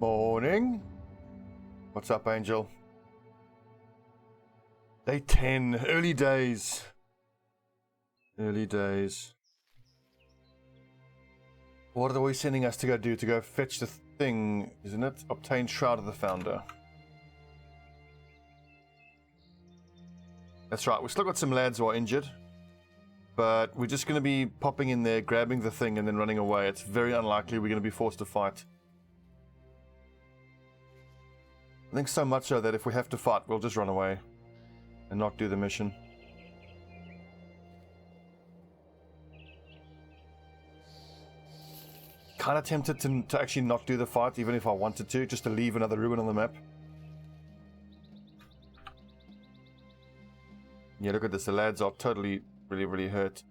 Morning. What's up, Angel? Day 10. Early days. Early days. What are they always sending us to go do? To go fetch the thing, isn't it? Obtain Shroud of the Founder. That's right. We've still got some lads who are injured. But we're just going to be popping in there, grabbing the thing, and then running away. It's very unlikely we're going to be forced to fight. I think so much so that if we have to fight, we'll just run away and not do the mission. Kind of tempted to actually not do the fight, even if I wanted to, just to leave another ruin on the map. Yeah, look at this. The lads are totally, really hurt.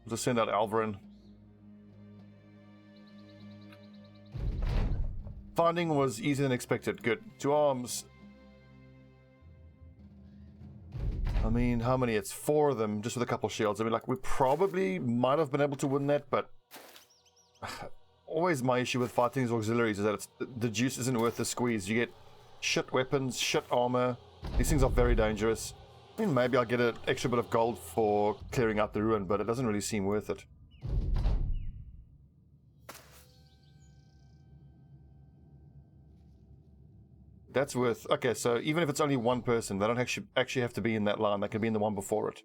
We'll just send out Alvarin. Finding was easier than expected. Good. 2 arms. I mean, how many? It's 4 of them, just with a couple shields. I mean, like, we probably might have been able to win that, but always my issue with fighting these auxiliaries is that the juice isn't worth the squeeze. You get shit weapons, shit armor. These things are very dangerous. I mean, maybe I'll get an extra bit of gold for clearing out the ruin, but it doesn't really seem worth it. That's worth... Okay, so even if it's only 1 person, they don't actually have to be in that line. They can be in the one before it.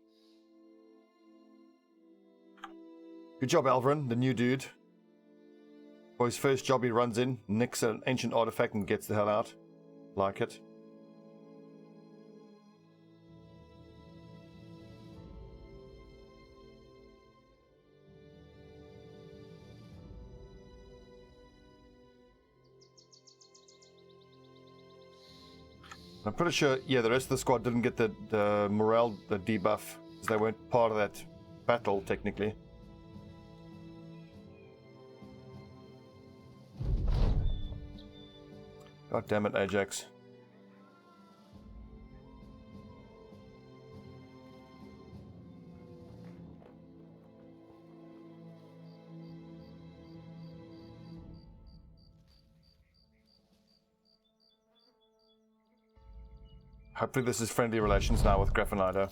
Good job, Alvarin, the new dude. For his first job, he runs in, nicks an ancient artifact, and gets the hell out. Like it. I'm pretty sure, yeah, the rest of the squad didn't get the morale, the debuff, because they weren't part of that battle, technically. God damn it, Ajax. Hopefully this is friendly relations now with Graffinido.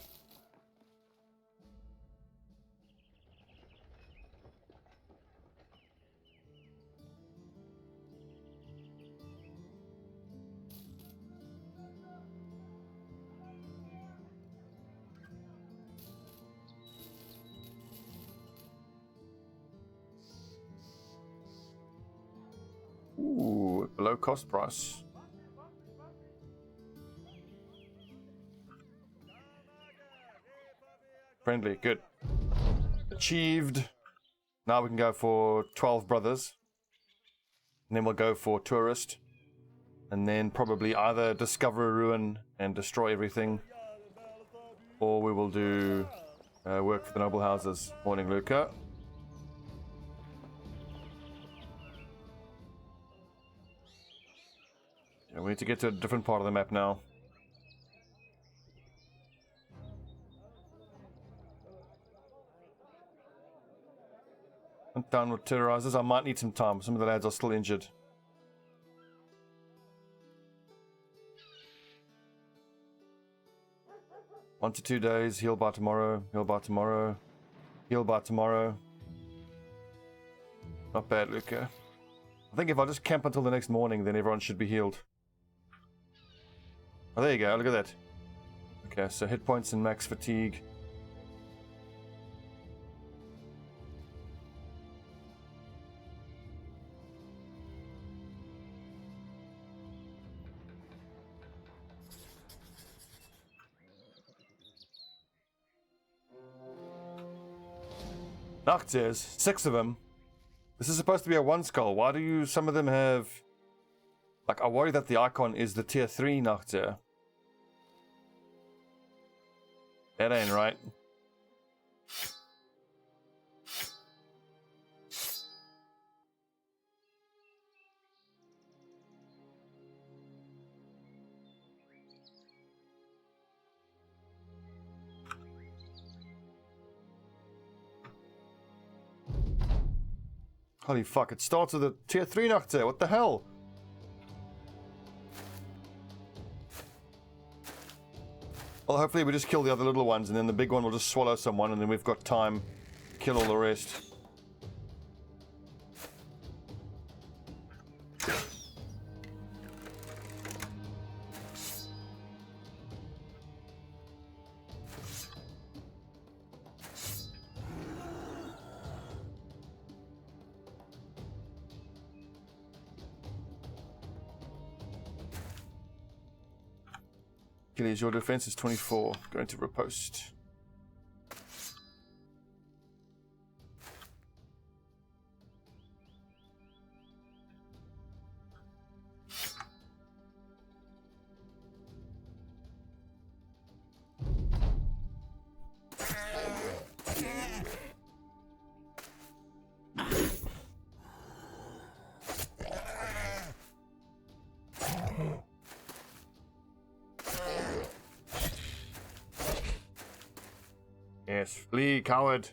Ooh, below cost price. Friendly, good. Achieved. Now we can go for 12 brothers. And then we'll go for tourist. And then probably either discover a ruin and destroy everything. Or we will do work for the noble houses. Morning, Luca. Yeah, we need to get to a different part of the map now. I'm done with terrorizers. I might need some time. Some of the lads are still injured. One to 2 days. Heal by tomorrow. Heal by tomorrow. Heal by tomorrow. Not bad, Luca. I think if I just camp until the next morning, then everyone should be healed. Oh, there you go. Look at that. Okay, so hit points and max fatigue. Noctirs, 6 of them. This is supposed to be a 1 skull. Why do you, some of them have... Like, I worry that the icon is the tier 3 Noctir. That ain't right. Holy fuck, it starts with a tier 3 Nocturne. What the hell? Well, hopefully we just kill the other little ones, and then the big one will just swallow someone, and then we've got time to kill all the rest. Achilles, your defense is 24. Going to riposte. Yes, flee, coward.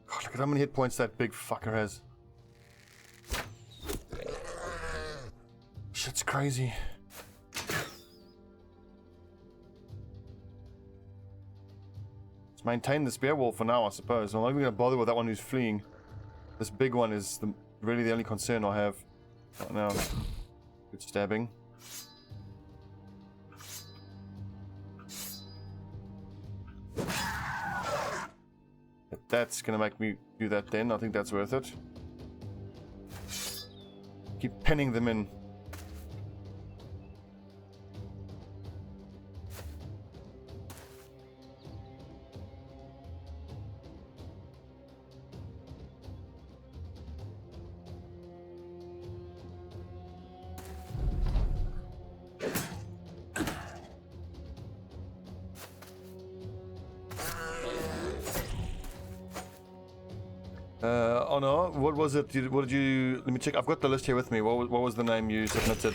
God, look at how many hit points that big fucker has. Shit's crazy. Let's maintain the spear wall for now, I suppose. I'm not even going to bother with that one who's fleeing. This big one is really the only concern I have right now. Good stabbing. If that's going to make me do that then, I think that's worth it. Keep pinning them in. Oh no, what was it? What did you... Let me check. I've got the list here with me. What was the name you submitted?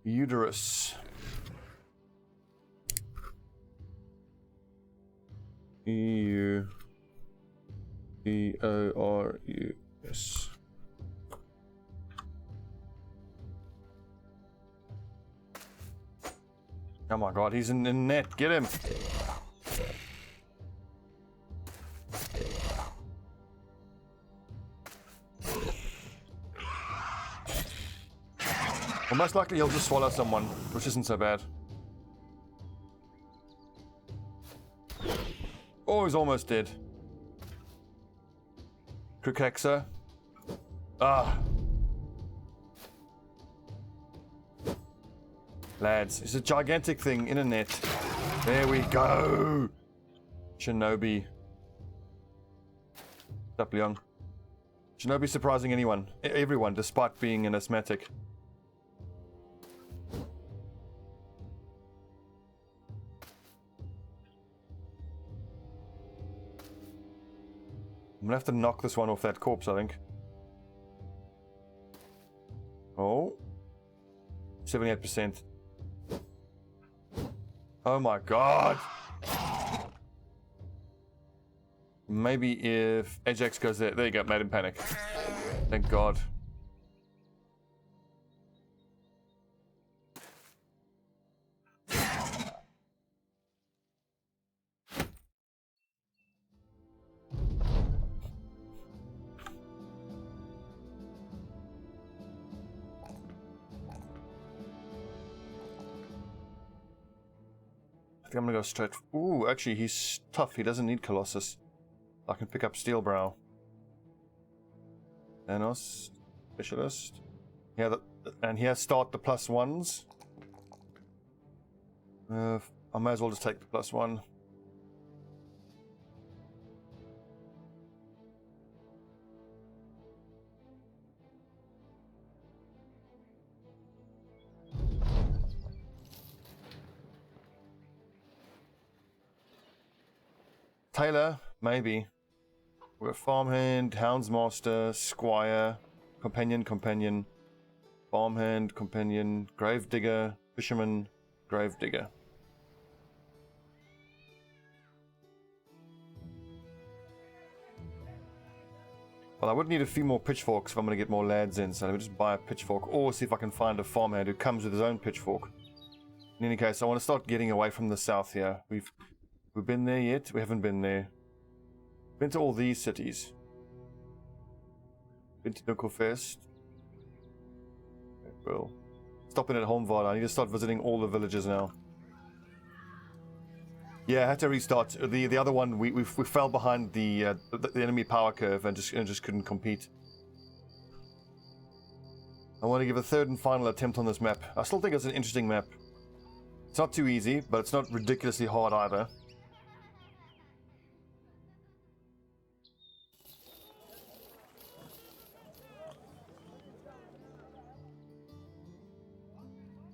Uterus. E-U-D-O-R-U-S. Oh my god, he's in the net. Get him. Well, most likely he'll just swallow someone, which isn't so bad. Oh, he's almost dead. Krukexa. Ah. Lads, it's a gigantic thing in a net. There we go. Shinobi. What's up, Leon? Shinobi surprising everyone, despite being an asthmatic. I'm gonna have to knock this one off that corpse, I think. Oh. 78%. Oh my god! Maybe if Ajax goes there. There you go, made him panic. Thank god. I think I'm gonna go straight. Ooh, actually, he's tough. He doesn't need Colossus. I can pick up Steelbrow. Thanos, Specialist. Yeah, and he has start the +1s. I may as well just take the +1. Tailor, maybe. We're a farmhand, houndsmaster, squire, companion, farmhand, companion, gravedigger, fisherman, gravedigger. Well, I would need a few more pitchforks if I'm going to get more lads in, so let me just buy a pitchfork, or see if I can find a farmhand who comes with his own pitchfork. In any case, I want to start getting away from the south here. We've been there yet? We haven't been there. Been to all these cities. Been to Nukelfest. Okay, well, stopping at Holmvad. I need to start visiting all the villages now. Yeah, I had to restart. The other one, we fell behind the enemy power curve and just couldn't compete. I want to give a third and final attempt on this map. I still think it's an interesting map. It's not too easy, but it's not ridiculously hard either.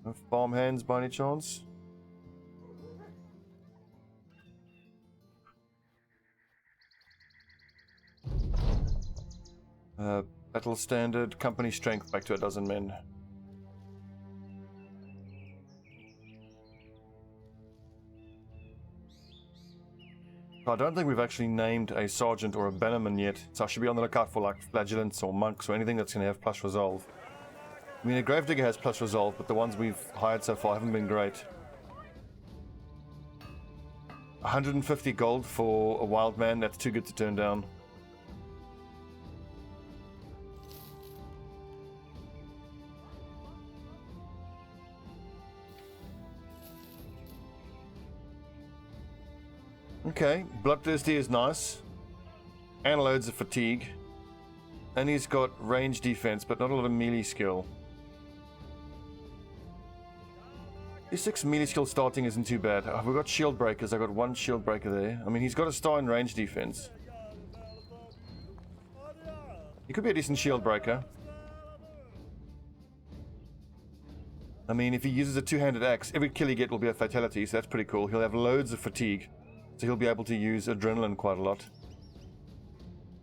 No farmhands by any chance? Battle standard, company strength back to 12 men. I don't think we've actually named a sergeant or a bannerman yet, so I should be on the lookout for like flagellants or monks or anything that's going to have plus resolve. I mean, a gravedigger has plus resolve, but the ones we've hired so far haven't been great. 150 gold for a wild man, that's too good to turn down. Okay, bloodthirsty is nice. And loads of fatigue. And he's got range defense, but not a lot of melee skill. His 6 melee skill starting isn't too bad. We've got shield breakers. I got 1 shield breaker there. I mean, he's got a star in range defense. He could be a decent shield breaker. I mean, if he uses a 2-handed axe, every kill he gets will be a fatality, so that's pretty cool. He'll have loads of fatigue, so he'll be able to use adrenaline quite a lot.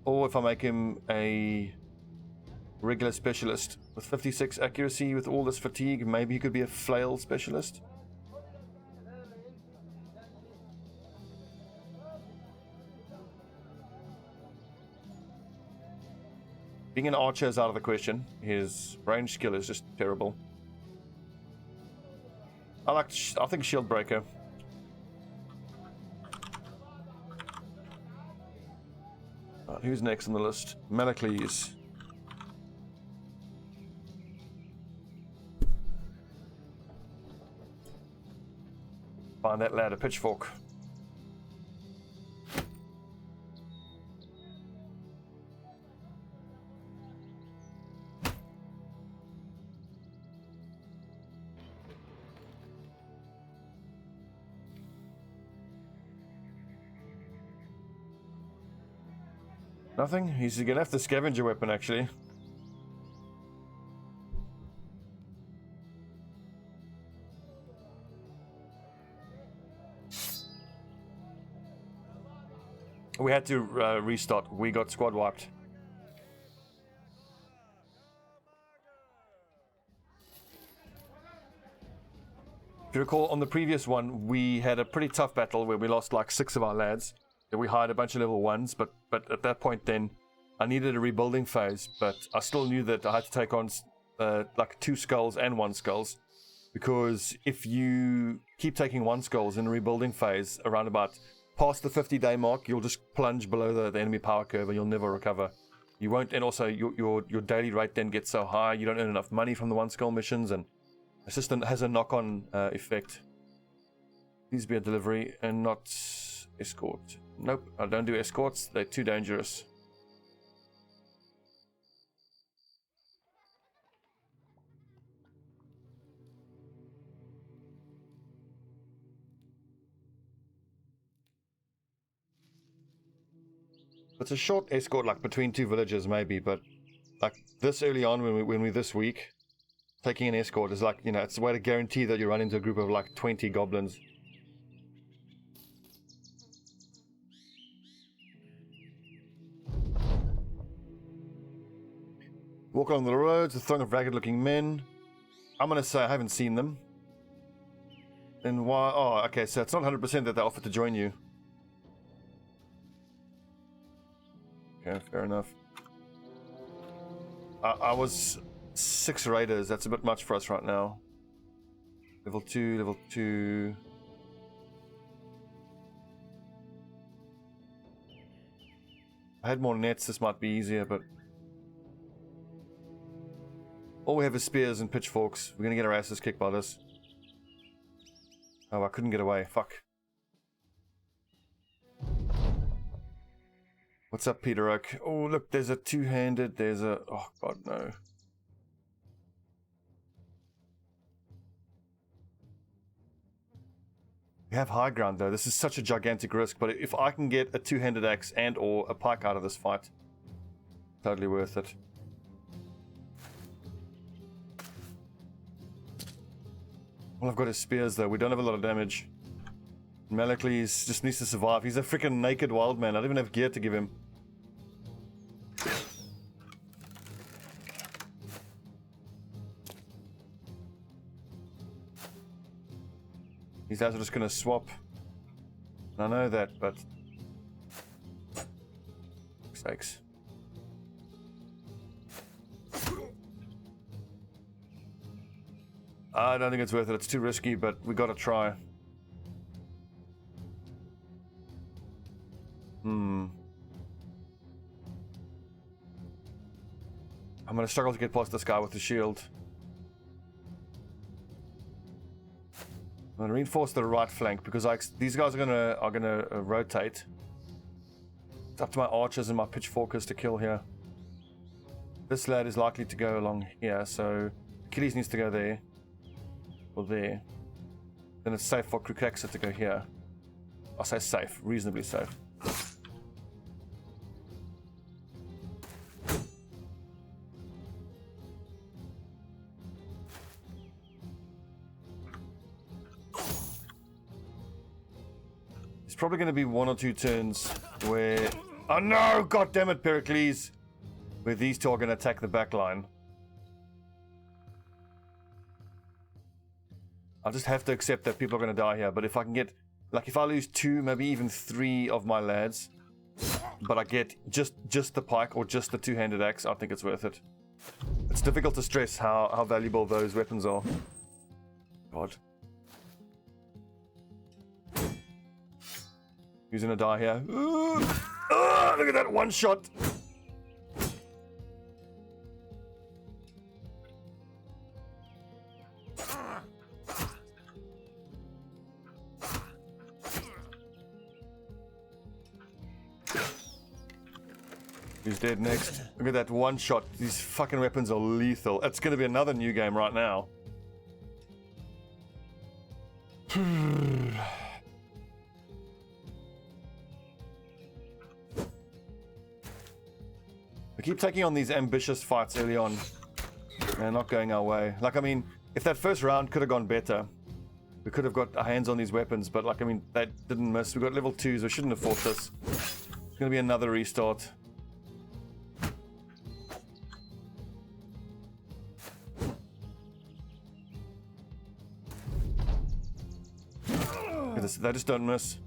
Or if I make him a regular specialist with 56 accuracy with all this fatigue, maybe he could be a flail specialist. Being an archer is out of the question. His range skill is just terrible. I think shield breaker. Who's next on the list? Malacles. Find that lad a pitchfork. Nothing? He's gonna have the scavenger weapon actually. We had to restart. We got squad wiped. If you recall, on the previous one, we had a pretty tough battle where we lost like 6 of our lads. We hired a bunch of level 1s, but at that point then, I needed a rebuilding phase, but I still knew that I had to take on like 2 skulls and 1 skulls, because if you keep taking 1 skulls in a rebuilding phase around about past the 50-day mark, you'll just plunge below the enemy power curve and you'll never recover. You won't, and also your daily rate then gets so high, you don't earn enough money from the 1 skull missions, and it just has a knock-on effect. Please be a delivery and not escort. Nope, I don't do escorts, they're too dangerous. It's a short escort, like between 2 villages maybe, but like this early on when we're this weak, taking an escort is like, you know, it's a way to guarantee that you run into a group of like 20 goblins. Walk along the roads, a throng of ragged-looking men. I'm going to say I haven't seen them. Then why? Oh, okay, so it's not 100% that they offered to join you. Okay, fair enough. I was 6 raiders. That's a bit much for us right now. Level 2, level 2. I had more nets, this might be easier, but... all we have is spears and pitchforks. We're gonna get our asses kicked by this. Oh, I couldn't get away. Fuck. What's up, Peter Oak? Oh, look, there's a two-handed, there's a... oh, God, no. We have high ground, though. This is such a gigantic risk, but if I can get a two-handed axe and or a pike out of this fight, totally worth it. All I've got is spears, though. We don't have a lot of damage. Malakles just needs to survive. He's a freaking naked wild man. I don't even have gear to give him. These guys are just going to swap. I know that, but... for sakes. I don't think it's worth it. It's too risky, but we got to try. I'm going to struggle to get past this guy with the shield. I'm going to reinforce the right flank because these guys are gonna rotate. It's up to my archers and my pitchforkers to kill here. This lad is likely to go along here, so Achilles needs to go there. Or there. Then it's safe for Krukaxa to go here. I'll say safe, reasonably safe. It's probably going to be 1 or 2 turns where... oh no! God damn it, Pericles! Where these two are going to attack the back line. I'll just have to accept that people are going to die here, but if I can get... like, if I lose 2, maybe even 3 of my lads, but I get just the pike or just the two-handed axe, I think it's worth it. It's difficult to stress how valuable those weapons are. God. Who's going to die here? Look at that one shot! Who's dead next? Look at that one shot. These fucking weapons are lethal. It's going to be another new game right now. We keep taking on these ambitious fights early on. They're not going our way. Like, I mean, if that first round could have gone better, we could have got our hands on these weapons, but like, I mean, that didn't miss. We got level 2s. We shouldn't have fought this. It's going to be another restart. They just don't miss.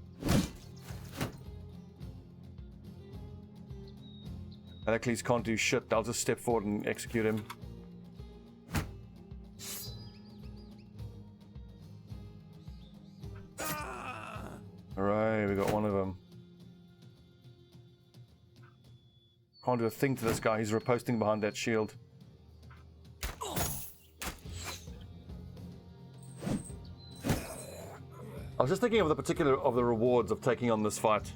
Heracles can't do shit. I'll just step forward and execute him. Alright, we got one of them. Can't do a thing to this guy. He's riposting behind that shield. I was just thinking of the rewards of taking on this fight,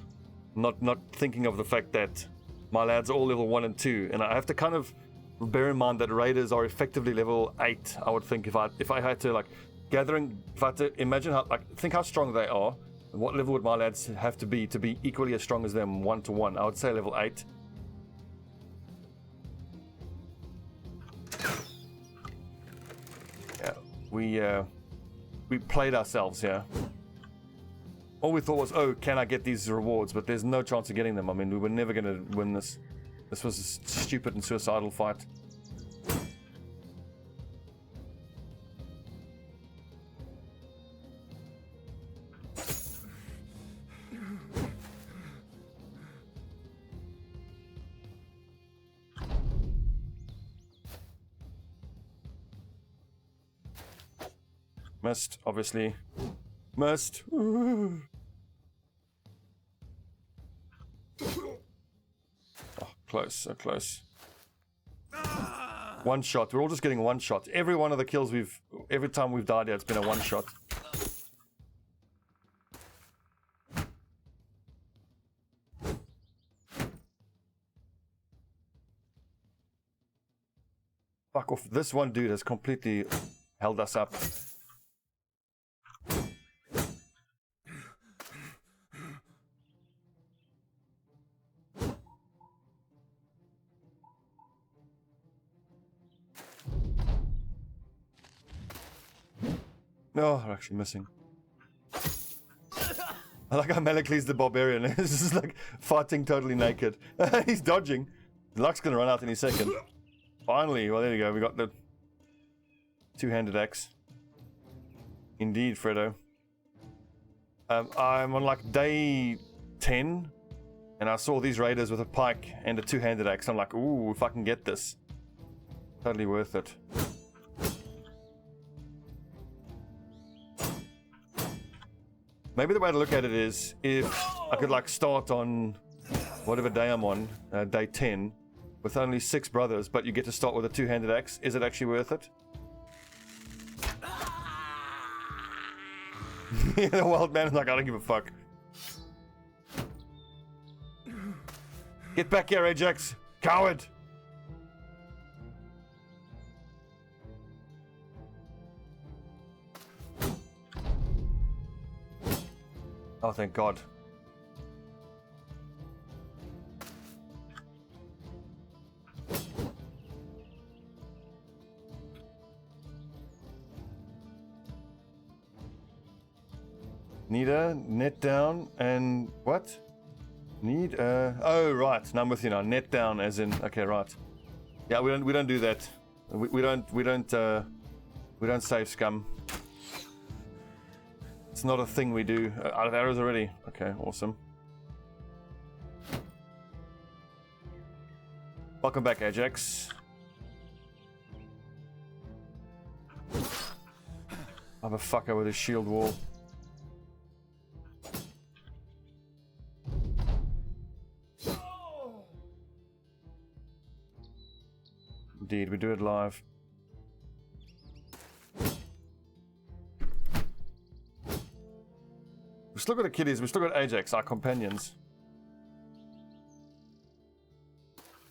not thinking of the fact that my lads are all level 1 and 2, and I have to kind of bear in mind that raiders are effectively level 8. I would think if I had to like if I had to imagine how think how strong they are, and what level would my lads have to be equally as strong as them 1 to 1. I would say level 8. Yeah, we played ourselves here. All we thought was, oh, can I get these rewards? But there's no chance of getting them. I mean, we were never going to win this. This was a stupid and suicidal fight. Missed, obviously. Missed. Oh, close, so close. One shot. We're all just getting one shot. Every one of the kills every time we've died here, it's been a one shot. Fuck off. This one dude has completely held us up. No, they're actually missing. I like how Malakle's the barbarian. He's just like fighting totally naked. He's dodging. Luck's gonna run out any second. Finally, well there you go, we got the two-handed axe. Indeed, Fredo. I'm on like day 10, and I saw these raiders with a pike and a two-handed axe. I'm like, ooh, if I can get this. Totally worth it. Maybe the way to look at it is, if I could like start on whatever day I'm on, day 10, with only 6 brothers, but you get to start with a two-handed axe. Is it actually worth it? The wild man is like, I don't give a fuck. Get back here, Ajax! Coward! Oh, thank God. Need a net down and what? Need oh right, now I'm with you now. Net down as in okay, right. Yeah, we don't do that. We don't save scum. It's not a thing we do. Out of arrows already. Okay, awesome. Welcome back, Ajax. I'm a fucker with a shield wall. Indeed, we do it live. We still got the kiddies, we still got Ajax, our companions.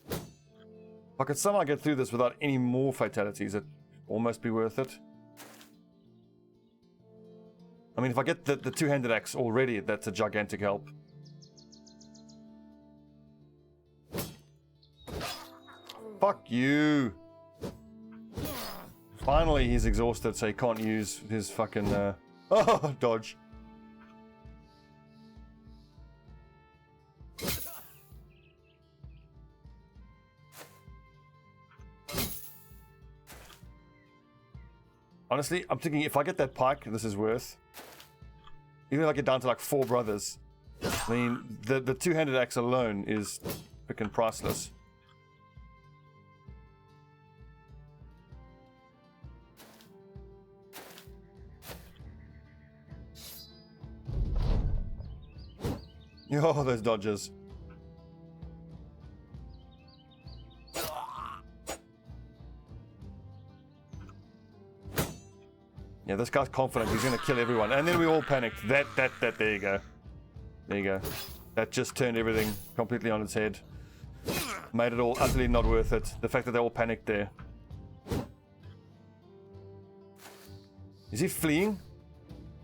If I could somehow get through this without any more fatalities, it'd almost be worth it. I mean, if I get the two-handed axe already, that's a gigantic help. Fuck you! Finally, he's exhausted, so he can't use his fucking, oh, dodge. Honestly, I'm thinking if I get that pike, this is worth. Even if I get down to like 4 brothers. I mean, the two-handed axe alone is freaking priceless. Oh, those dodges. Yeah, this guy's confident. He's going to kill everyone. And then we all panicked. There you go. There you go. That just turned everything completely on its head. Made it all utterly not worth it. The fact that they all panicked there. Is he fleeing?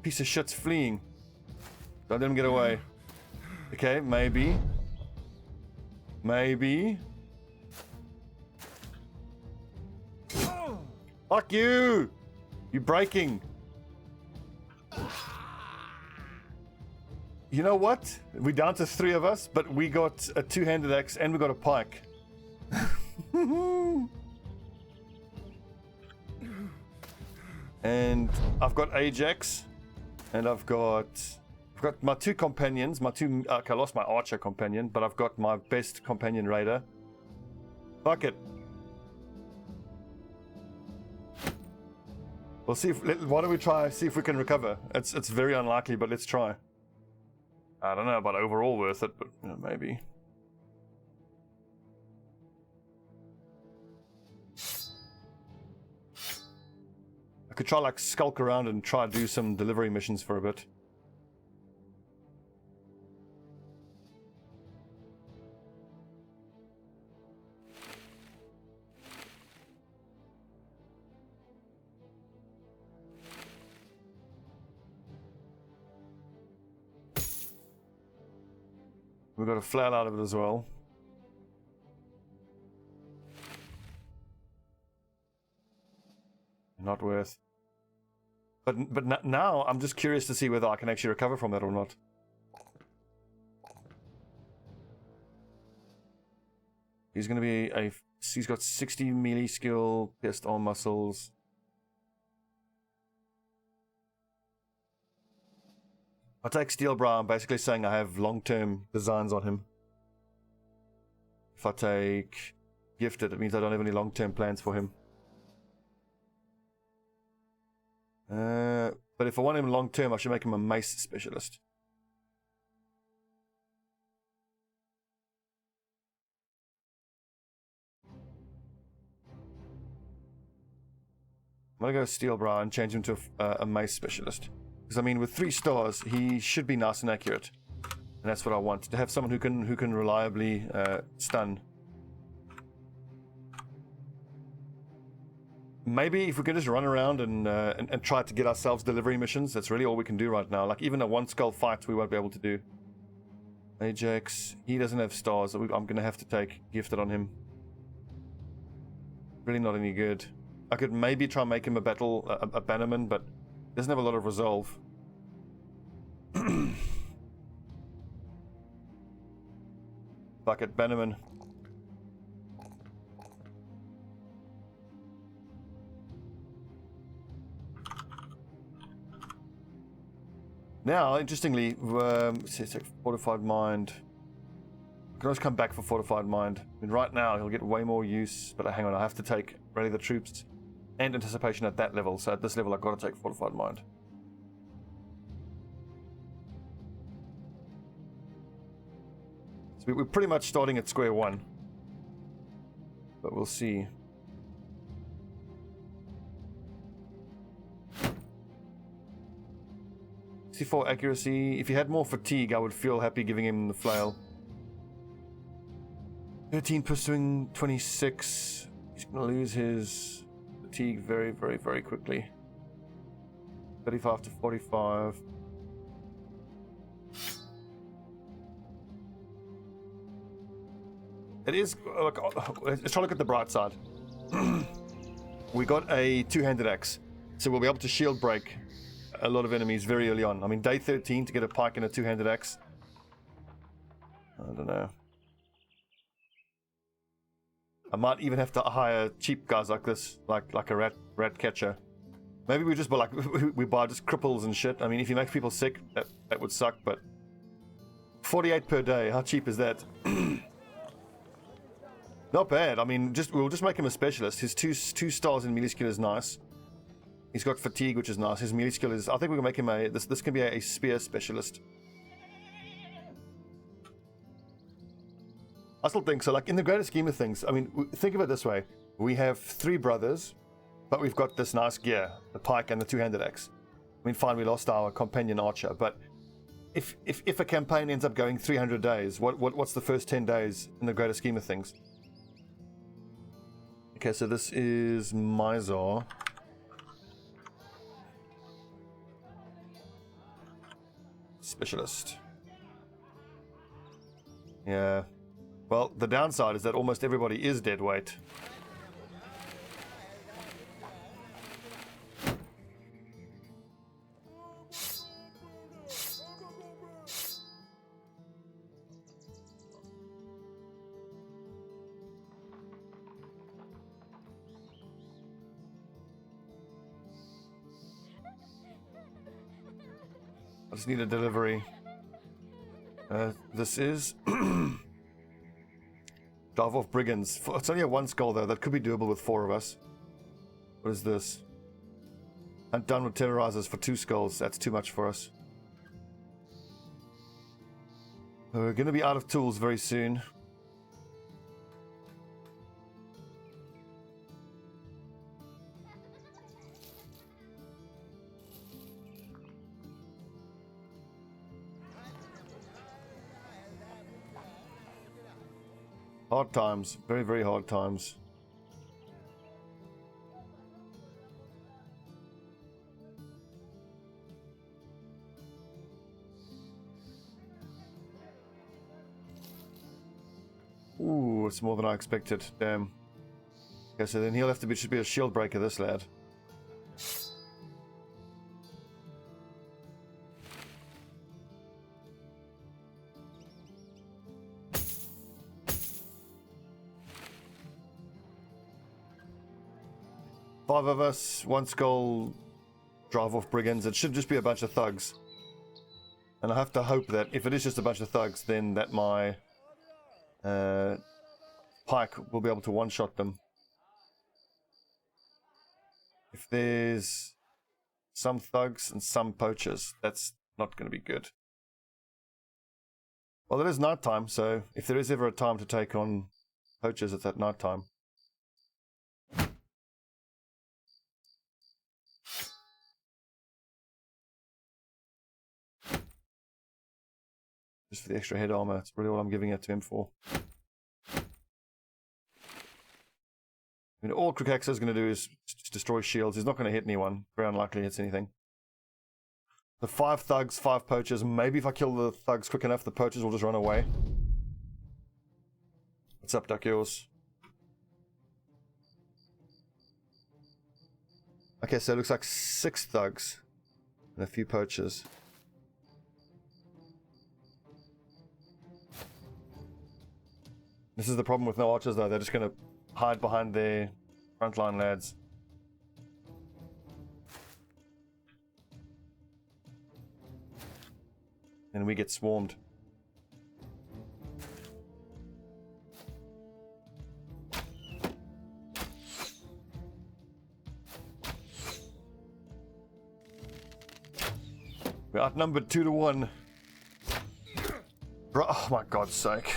Piece of shit's fleeing. Don't let him get away. Okay, maybe. Maybe. Fuck you! You're breaking. You know what? We're down to 3 of us, but we got a two-handed axe and we got a pike. And I've got Ajax, and I've got my 2 companions. Okay, I lost my archer companion, but I've got my best companion raider. Fuck it. We'll see if... Why don't we try, see if we can recover? It's very unlikely, but let's try. I don't know about overall worth it, but you know, maybe. I could try like skulk around and try to do some delivery missions for a bit. We've got a flail out of it as well. Not worth. But now I'm just curious to see whether I can actually recover from that or not. He's going to be a... He's got 60 melee skill, pierced arm muscles. I take Steelbrow, I'm basically saying I have long-term designs on him. If I take Gifted, it means I don't have any long-term plans for him. But if I want him long-term, I should make him a mace specialist. I'm going to go Steelbrow and change him to a mace specialist. Because I mean, with 3 stars, he should be nice and accurate, and that's what I want. To have someone who can reliably stun. Maybe if we could just run around and try to get ourselves delivery missions. That's really all we can do right now. Like even a 1-skull fight, we won't be able to do. Ajax, he doesn't have stars. I'm going to have to take Gifted on him. Really not any good. I could maybe try and make him a bannerman, but doesn't have a lot of resolve. Bucket Bannerman. Now, interestingly, Fortified Mind. I can always come back for Fortified Mind. I mean, right now, he'll get way more use, but hang on, I have to take Rally the Troops and Anticipation at that level, so at this level I've got to take Fortified Mind. So we're pretty much starting at square one, but we'll see. C4 accuracy. If he had more fatigue, I would feel happy giving him the flail. 13 pursuing, 26. He's going to lose his fatigue very, very, very quickly. 35 to 45. It is... Look, let's try to look at the bright side. We got a two-handed axe, so we'll be able to shield break a lot of enemies very early on. I mean, day 13 to get a pike and a two-handed axe. I don't know. I might even have to hire cheap guys like this, like a rat catcher. Maybe we just buy we buy just cripples and shit. I mean, if he makes people sick, that would suck. But 48 per day, how cheap is that? Not bad. I mean, we'll just make him a specialist. His two stars in melee skill is nice. He's got fatigue, which is nice. His melee skill is... I think we can make him a... This can be a spear specialist. I still think so. Like, in the greater scheme of things, I mean, think of it this way. We have 3 brothers, but we've got this nice gear. The pike and the two-handed axe. I mean, fine, we lost our companion archer, but... If a campaign ends up going 300 days, what's the first 10 days in the greater scheme of things? Okay, so this is Mizar. Specialist. Yeah. Well, the downside is that almost everybody is dead weight. I just need a delivery. This is Dive off Brigands. It's only a 1 skull though. That could be doable with 4 of us. What is this? I'm done with terrorizers for 2 skulls. That's too much for us. We're going to be out of tools very soon. Hard times. Very, very hard times. Ooh, it's more than I expected. Damn. Okay, so then he'll have to be, should be a shield breaker, this lad. Five of us, 1 skull, drive off brigands. It should just be a bunch of thugs. And I have to hope that if it is just a bunch of thugs, then that my pike will be able to one-shot them. If there's some thugs and some poachers, that's not going to be good. Well, it is night time, so if there is ever a time to take on poachers, it's at night time. Just for the extra head armor, that's really all I'm giving it to him for. I mean, all Crookaxa is going to do is destroy shields. He's not going to hit anyone. Very unlikely he hits anything. The 5 thugs, 5 poachers. Maybe if I kill the thugs quick enough, the poachers will just run away. What's up, Duck Yours? Okay, so it looks like 6 thugs and a few poachers. This is the problem with no archers, though. They're just going to hide behind their frontline lads. And we get swarmed. We're outnumbered 2 to 1. Bro, oh my God's sake.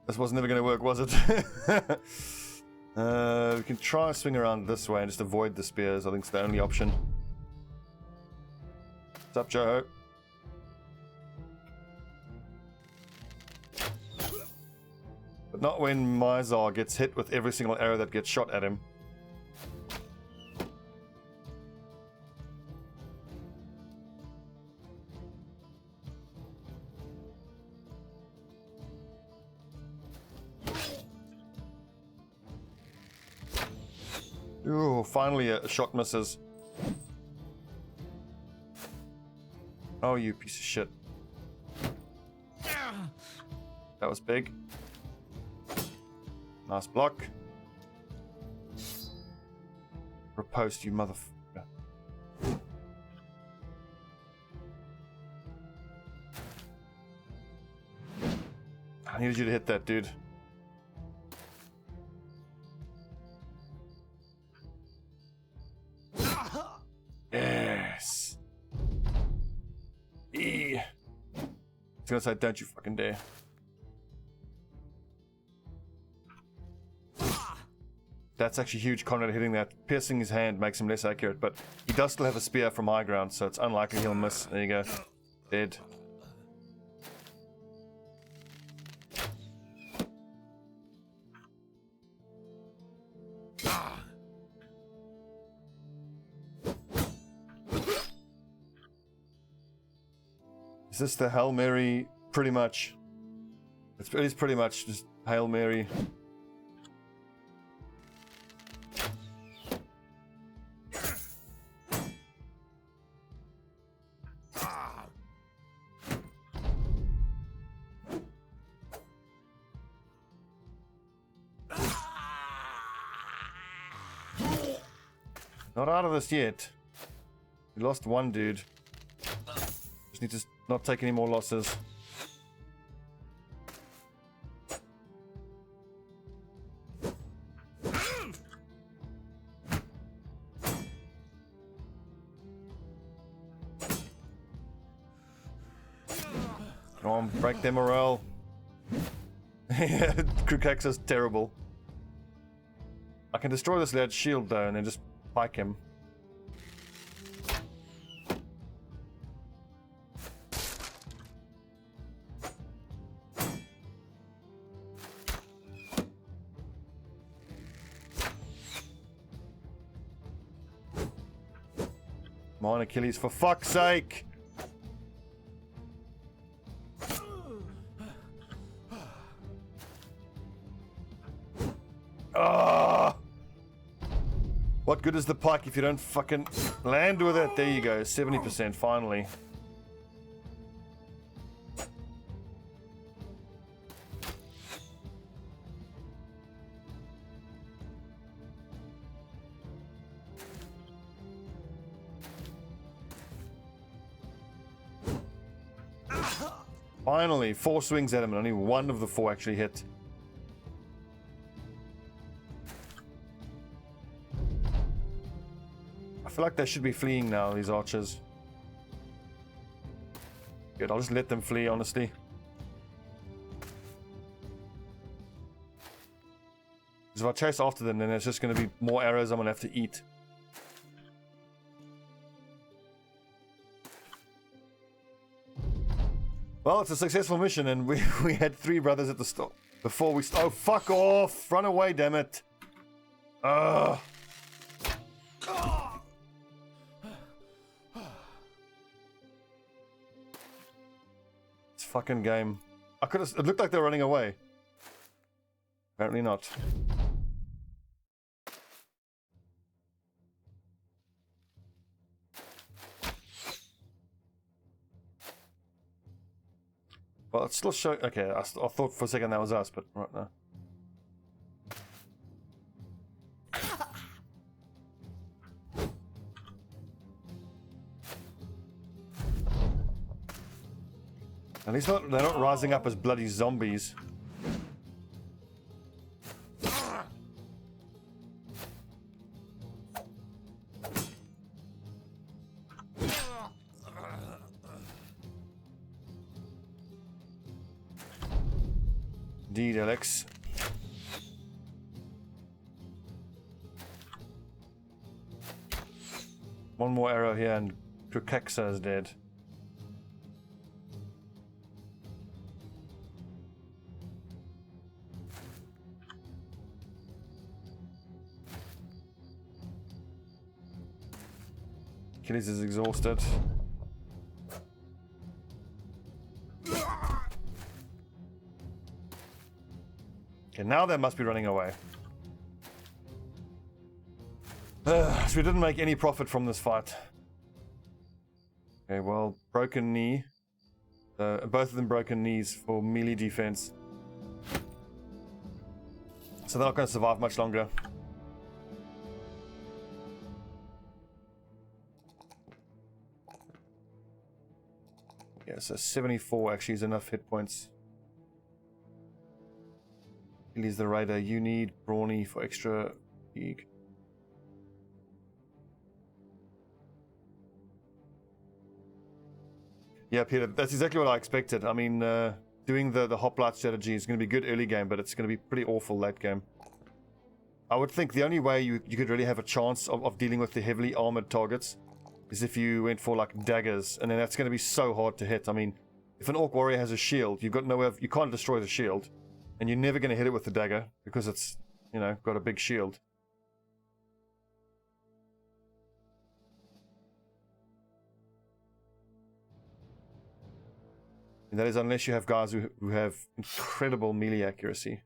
This was never going to work, was it? We can try and swing around this way and just avoid the spears. I think it's the only option. What's up, Joe? But not when Mizar gets hit with every single arrow that gets shot at him. Ooh, finally a shot misses. Oh, you piece of shit. That was big. Nice block. Riposte, you motherfucker. I needed you to hit that, dude. Yes. E. I was gonna say, don't you fucking dare. That's actually huge. Conrad hitting that. Piercing his hand makes him less accurate, but he does still have a spear from high ground, so it's unlikely he'll miss. There you go. Dead. Is this the Hail Mary? Pretty much. It is pretty much just Hail Mary. Not out of this yet. We lost 1 dude. Just need to not take any more losses. on, break their morale. Yeah, Krukax is terrible. I can destroy this lad's shield though, and then just pike him. Come on, Achilles, for fuck's sake! Ah! What good is the pike if you don't fucking land with it? There you go, 70% finally. Finally, 4 swings at him and only 1 of the 4 actually hit. I feel like they should be fleeing now, these archers. Good, I'll just let them flee, honestly. Because if I chase after them, then there's just going to be more arrows I'm going to have to eat. Well, it's a successful mission, and we had 3 brothers at the start. Before we... Oh, fuck off! Run away, damn it! Ugh! This fucking game. I could have... It looked like they were running away. Apparently not. Well, it's still showing... Okay, I thought for a second that was us, but right now. At least they're not rising up as bloody zombies. Indeed, Alex. One more arrow here and Krukaxa is dead. Achilles is exhausted. Okay, now they must be running away. So we didn't make any profit from this fight. Okay, well, broken knee. Both of them broken knees for melee defense. So they're not going to survive much longer. Yeah, so 74 actually is enough hit points. He's the raider. You need brawny for extra fatigue. Yeah, Peter, that's exactly what I expected. I mean, doing the hoplite strategy is going to be good early game, but it's going to be pretty awful late game. I would think the only way you could really have a chance of dealing with the heavily armored targets is if you went for like daggers, and then that's going to be so hard to hit. I mean, if an orc warrior has a shield, you've got nowhere, you can't destroy the shield. And you're never going to hit it with the dagger because it's, you know, got a big shield. And that is unless you have guys who have incredible melee accuracy.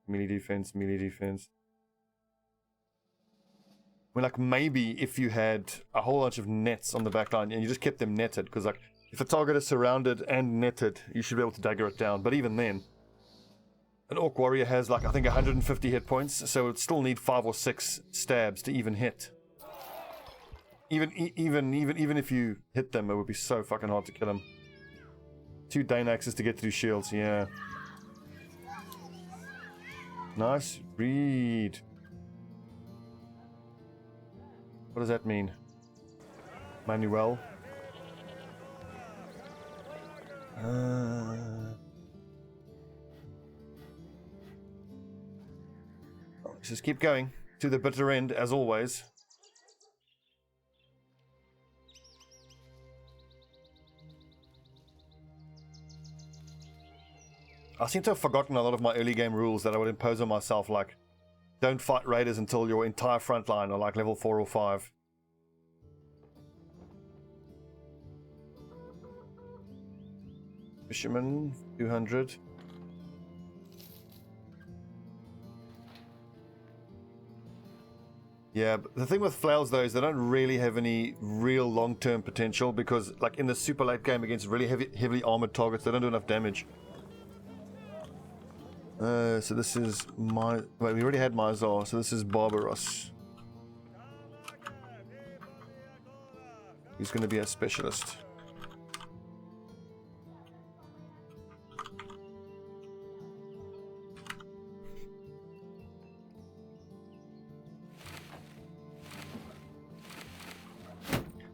Melee defense, melee defense. I mean, like, maybe if you had a whole bunch of nets on the back line and you just kept them netted, because, like, if the target is surrounded and netted, you should be able to dagger it down. But even then, an orc warrior has, like, I think 150 hit points, so it would still need 5 or 6 stabs to even hit. Even if you hit them, it would be so fucking hard to kill them. 2 Dane axes to get through shields, yeah. Nice read. What does that mean? Manuel. Let's just keep going to the bitter end, as always. I seem to have forgotten a lot of my early game rules that I would impose on myself, like don't fight raiders until your entire front line are like level 4 or 5. Fisherman, 200. Yeah, but the thing with flails though is they don't really have any real long-term potential because like in the super late game against really heavily armored targets, they don't do enough damage. So this is my... Wait, we already had Mizar, so this is Barbaros. He's going to be a specialist.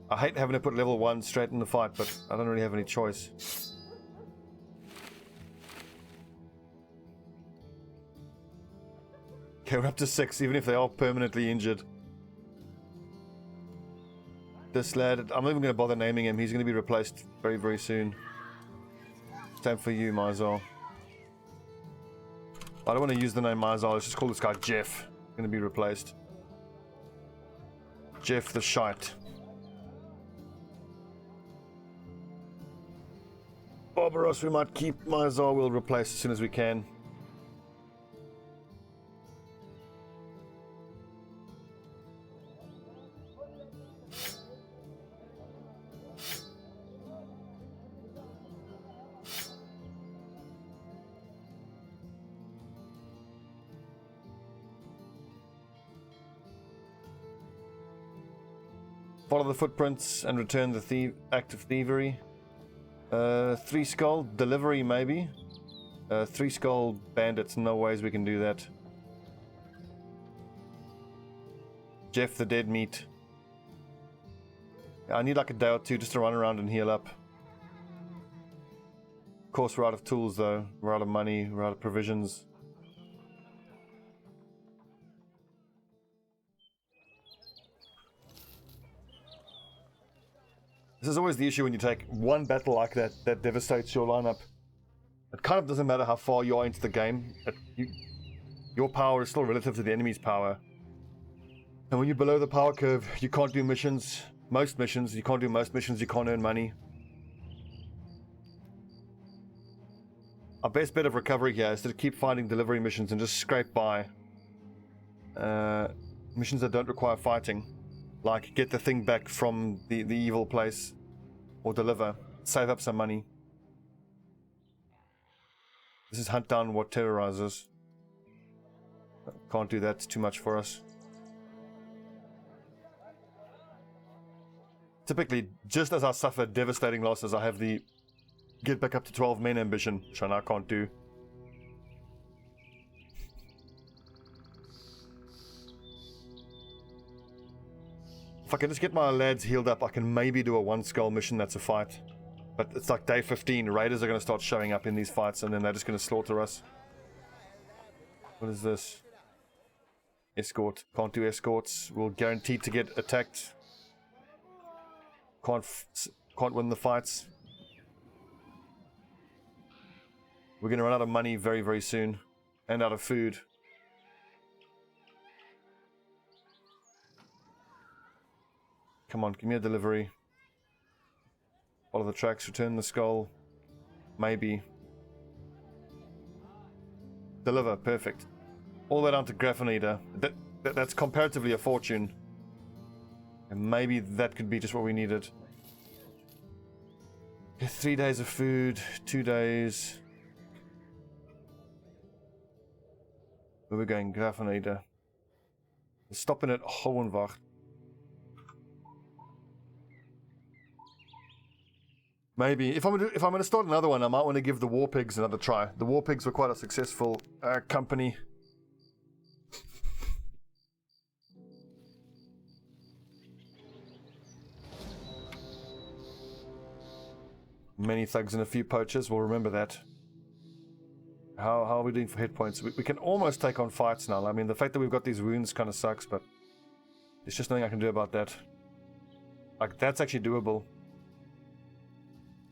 I hate having to put level 1 straight in the fight, but I don't really have any choice. Okay, we're up to 6, even if they are permanently injured. This lad, I'm not even going to bother naming him. He's going to be replaced very, very soon. Same for you, Mizar. I don't want to use the name Mizar. Let's just call this guy Jeff. Going to be replaced. Jeff the Shite. Barbaros we might keep. Mizar we'll replace as soon as we can. Follow the footprints and return the act of thievery. 3 skull delivery maybe. 3 skull bandits, no ways we can do that. Jeff the dead meat. I need like a day or two just to run around and heal up. Of course we're out of tools though, we're out of money, we're out of provisions. This is always the issue when you take one battle like that that devastates your lineup. It kind of doesn't matter how far you are into the game. Your power is still relative to the enemy's power. And when you're below the power curve, you can't do missions. Most missions, you can't do most missions, you can't earn money. Our best bet of recovery here is to keep finding delivery missions and just scrape by. Missions that don't require fighting. Like, get the thing back from the evil place. Or deliver. Save up some money. This is hunt down what terrorizes. Can't do that, it's too much for us. Typically, just as I suffer devastating losses, I have the get back up to 12 men ambition, which I now can't do. If I can just get my lads healed up, I can maybe do a 1 skull mission that's a fight. But it's like day 15, raiders are going to start showing up in these fights and then they're just going to slaughter us. What is this? Escort. Can't do escorts. We're guaranteed to get attacked. Can't win the fights. We're going to run out of money very, very soon. And out of food. Come on, give me a delivery. Follow the tracks, return the skull. Maybe. Deliver, perfect. All the way down to Graffinida. That's comparatively a fortune. And maybe that could be just what we needed. 3 days of food, 2 days. Where we're going, Graffinida. We're stopping at Hohenwacht. Maybe. If I'm gonna start another one, I might want to give the War Pigs another try. The War Pigs were quite a successful company. Many thugs and a few poachers. We'll remember that. How are we doing for hit points? We can almost take on fights now. I mean, the fact that we've got these wounds kind of sucks, but there's just nothing I can do about that. Like, that's actually doable.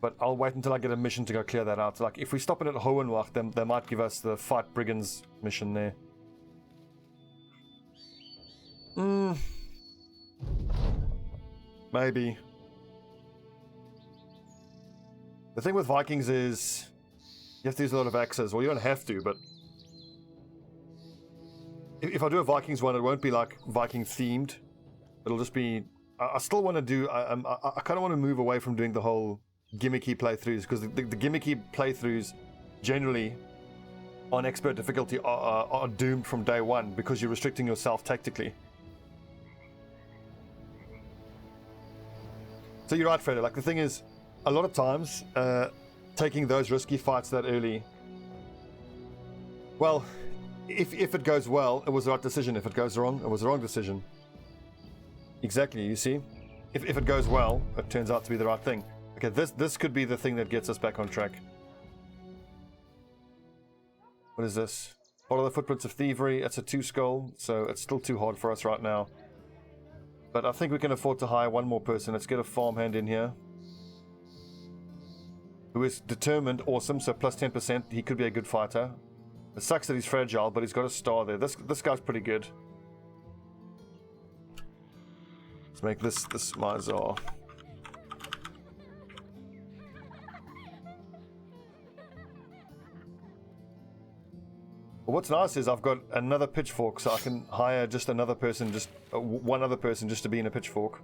But I'll wait until I get a mission to go clear that out. Like, if we stop it at Hohenwach, then they might give us the Fight Brigands mission there. Maybe. The thing with Vikings is you have to use a lot of axes. Well, you don't have to, but if I do a Vikings one, it won't be like Viking themed. It'll just be. I still want to do. I kind of want to move away from doing the whole gimmicky playthroughs, because the gimmicky playthroughs generally on expert difficulty are doomed from day one because you're restricting yourself tactically. So you're right, Fredo. Like, the thing is, a lot of times, taking those risky fights that early, well, if it goes well, it was the right decision. If it goes wrong, it was the wrong decision. Exactly, you see? If it goes well, it turns out to be the right thing. Okay, this could be the thing that gets us back on track. What is this? Follow the footprints of thievery. It's a 2 skull, so it's still too hard for us right now. But I think we can afford to hire one more person. Let's get a farmhand in here who is determined, awesome, so plus 10%. He could be a good fighter. It sucks that he's fragile, but he's got a star there. This guy's pretty good. Let's make this my Tsar. Well, what's nice is I've got another pitchfork, so I can hire just another person, just one other person just to be in a pitchfork.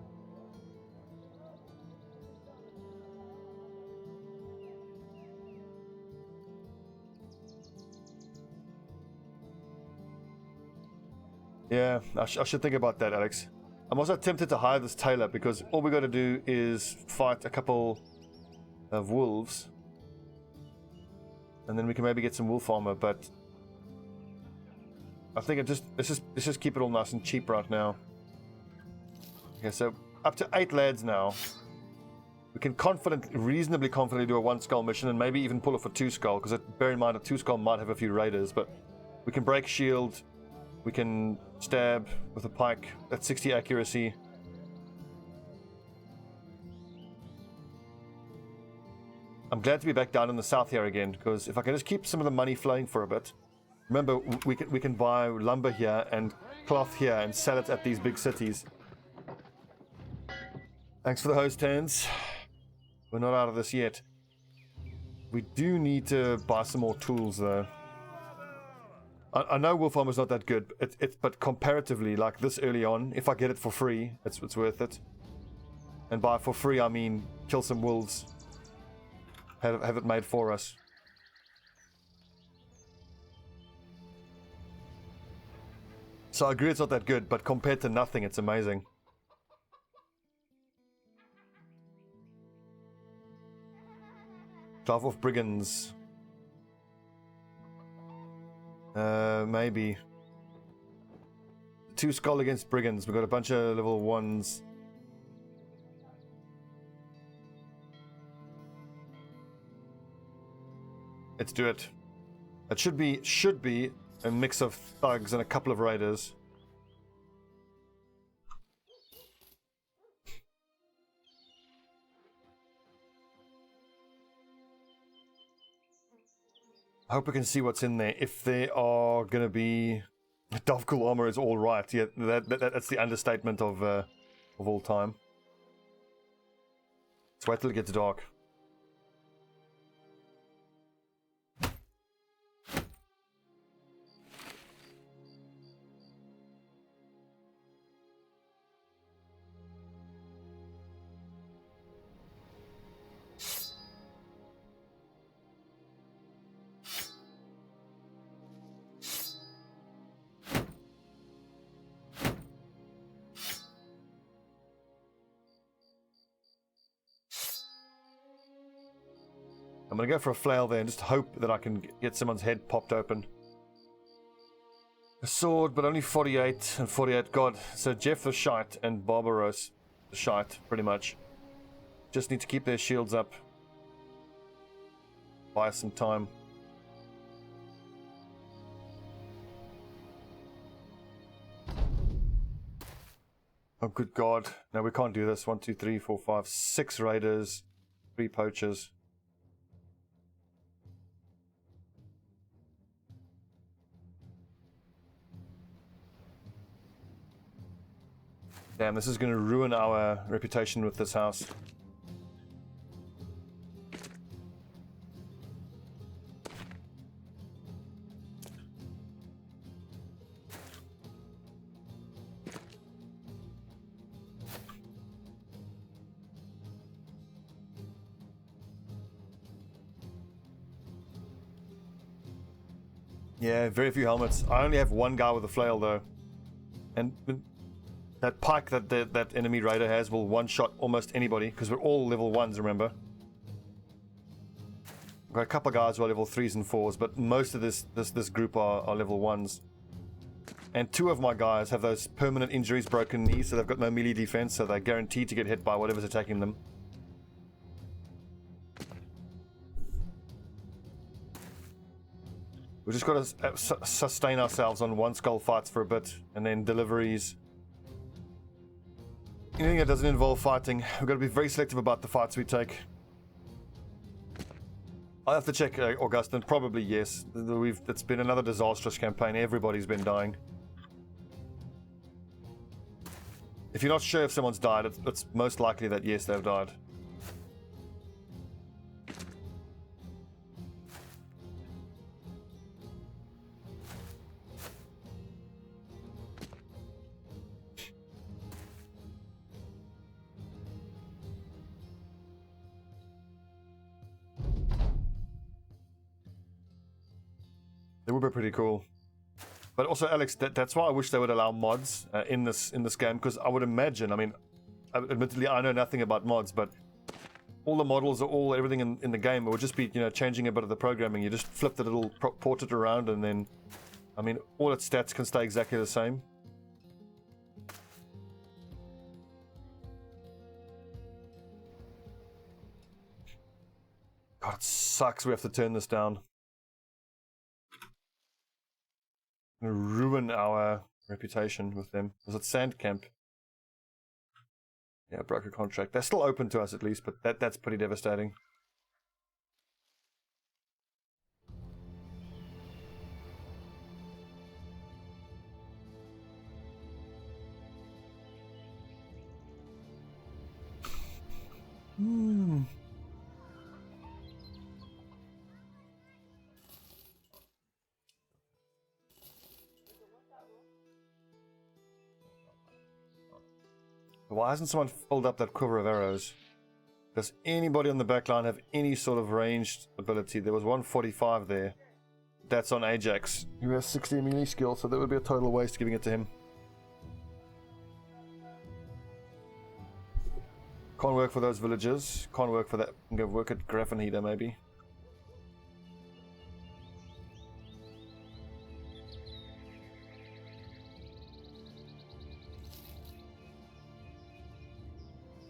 Yeah, I should think about that, Alex. I'm also tempted to hire this tailor because all we got to do is fight a couple of wolves, and then we can maybe get some wolf armor. But I think let's just keep it all nice and cheap right now. Okay, so up to 8 lads now. We can reasonably confidently do a 1 skull mission and maybe even pull off a 2 skull, because bear in mind a 2 skull might have a few raiders, but we can break shield. We can stab with a pike at 60 accuracy. I'm glad to be back down in the south here again, because if I can just keep some of the money flowing for a bit. Remember, we can buy lumber here and cloth here and sell it at these big cities. Thanks for the host hands. We're not out of this yet. We do need to buy some more tools though. I know wolf armor's not that good, but comparatively, like this early on, if I get it for free, it's worth it. And by for free, I mean kill some wolves. Have it made for us. So I agree it's not that good, but compared to nothing, it's amazing. Drive off brigands. Maybe. 2 skull against brigands. We've got a bunch of level 1s. Let's do it. It should be a mix of thugs and a couple of raiders. I hope we can see what's in there. If there are going to be... Dovekul armor is all right. Yeah, that's the understatement of all time. Let's wait till it gets dark. I'm going to go for a flail there and just hope that I can get someone's head popped open. A sword, but only 48 and 48. God, so Jeff the shite and Barbaros the shite, pretty much. Just need to keep their shields up. buy some time. Oh, good God. No, we can't do this. 1, 2, 3, 4, 5, 6 raiders, 3 poachers. Damn, this is going to ruin our reputation with this house. Yeah, very few helmets. I only have one guy with a flail though. And that pike that enemy raider has will one-shot almost anybody, because we're all level 1s, remember? We've got a couple of guys who are level 3s and 4s, but most of this group are level 1s. And 2 of my guys have those permanent injuries, broken knees, so they've got no melee defense, so they're guaranteed to get hit by whatever's attacking them. We've just got to sustain ourselves on 1 skull fights for a bit, and then deliveries. Anything that doesn't involve fighting, we've got to be very selective about the fights we take. I'll have to check, Augustine. Probably yes. It's been another disastrous campaign. Everybody's been dying. If you're not sure if someone's died, it's most likely that yes, they've died. It would be pretty cool. But also, Alex, that's why I wish they would allow mods in this game, because I would imagine, I mean, admittedly, I know nothing about mods, but all the models are everything in the game. It would just be, you know, changing a bit of the programming. You just flip the little portrait around, and then, I mean, all its stats can stay exactly the same. God, it sucks we have to turn this down. Ruin our reputation with them. Was it Sand Camp? Yeah, broker contract. They're still open to us at least, but that's pretty devastating. Why hasn't someone filled up that quiver of arrows? Does anybody on the back line have any sort of ranged ability? There was 145 there. That's on Ajax. He has 60 melee skill, so that would be a total waste giving it to him. Can't work for those villagers. Can't work for that. I'm going to work at Grafenheder maybe.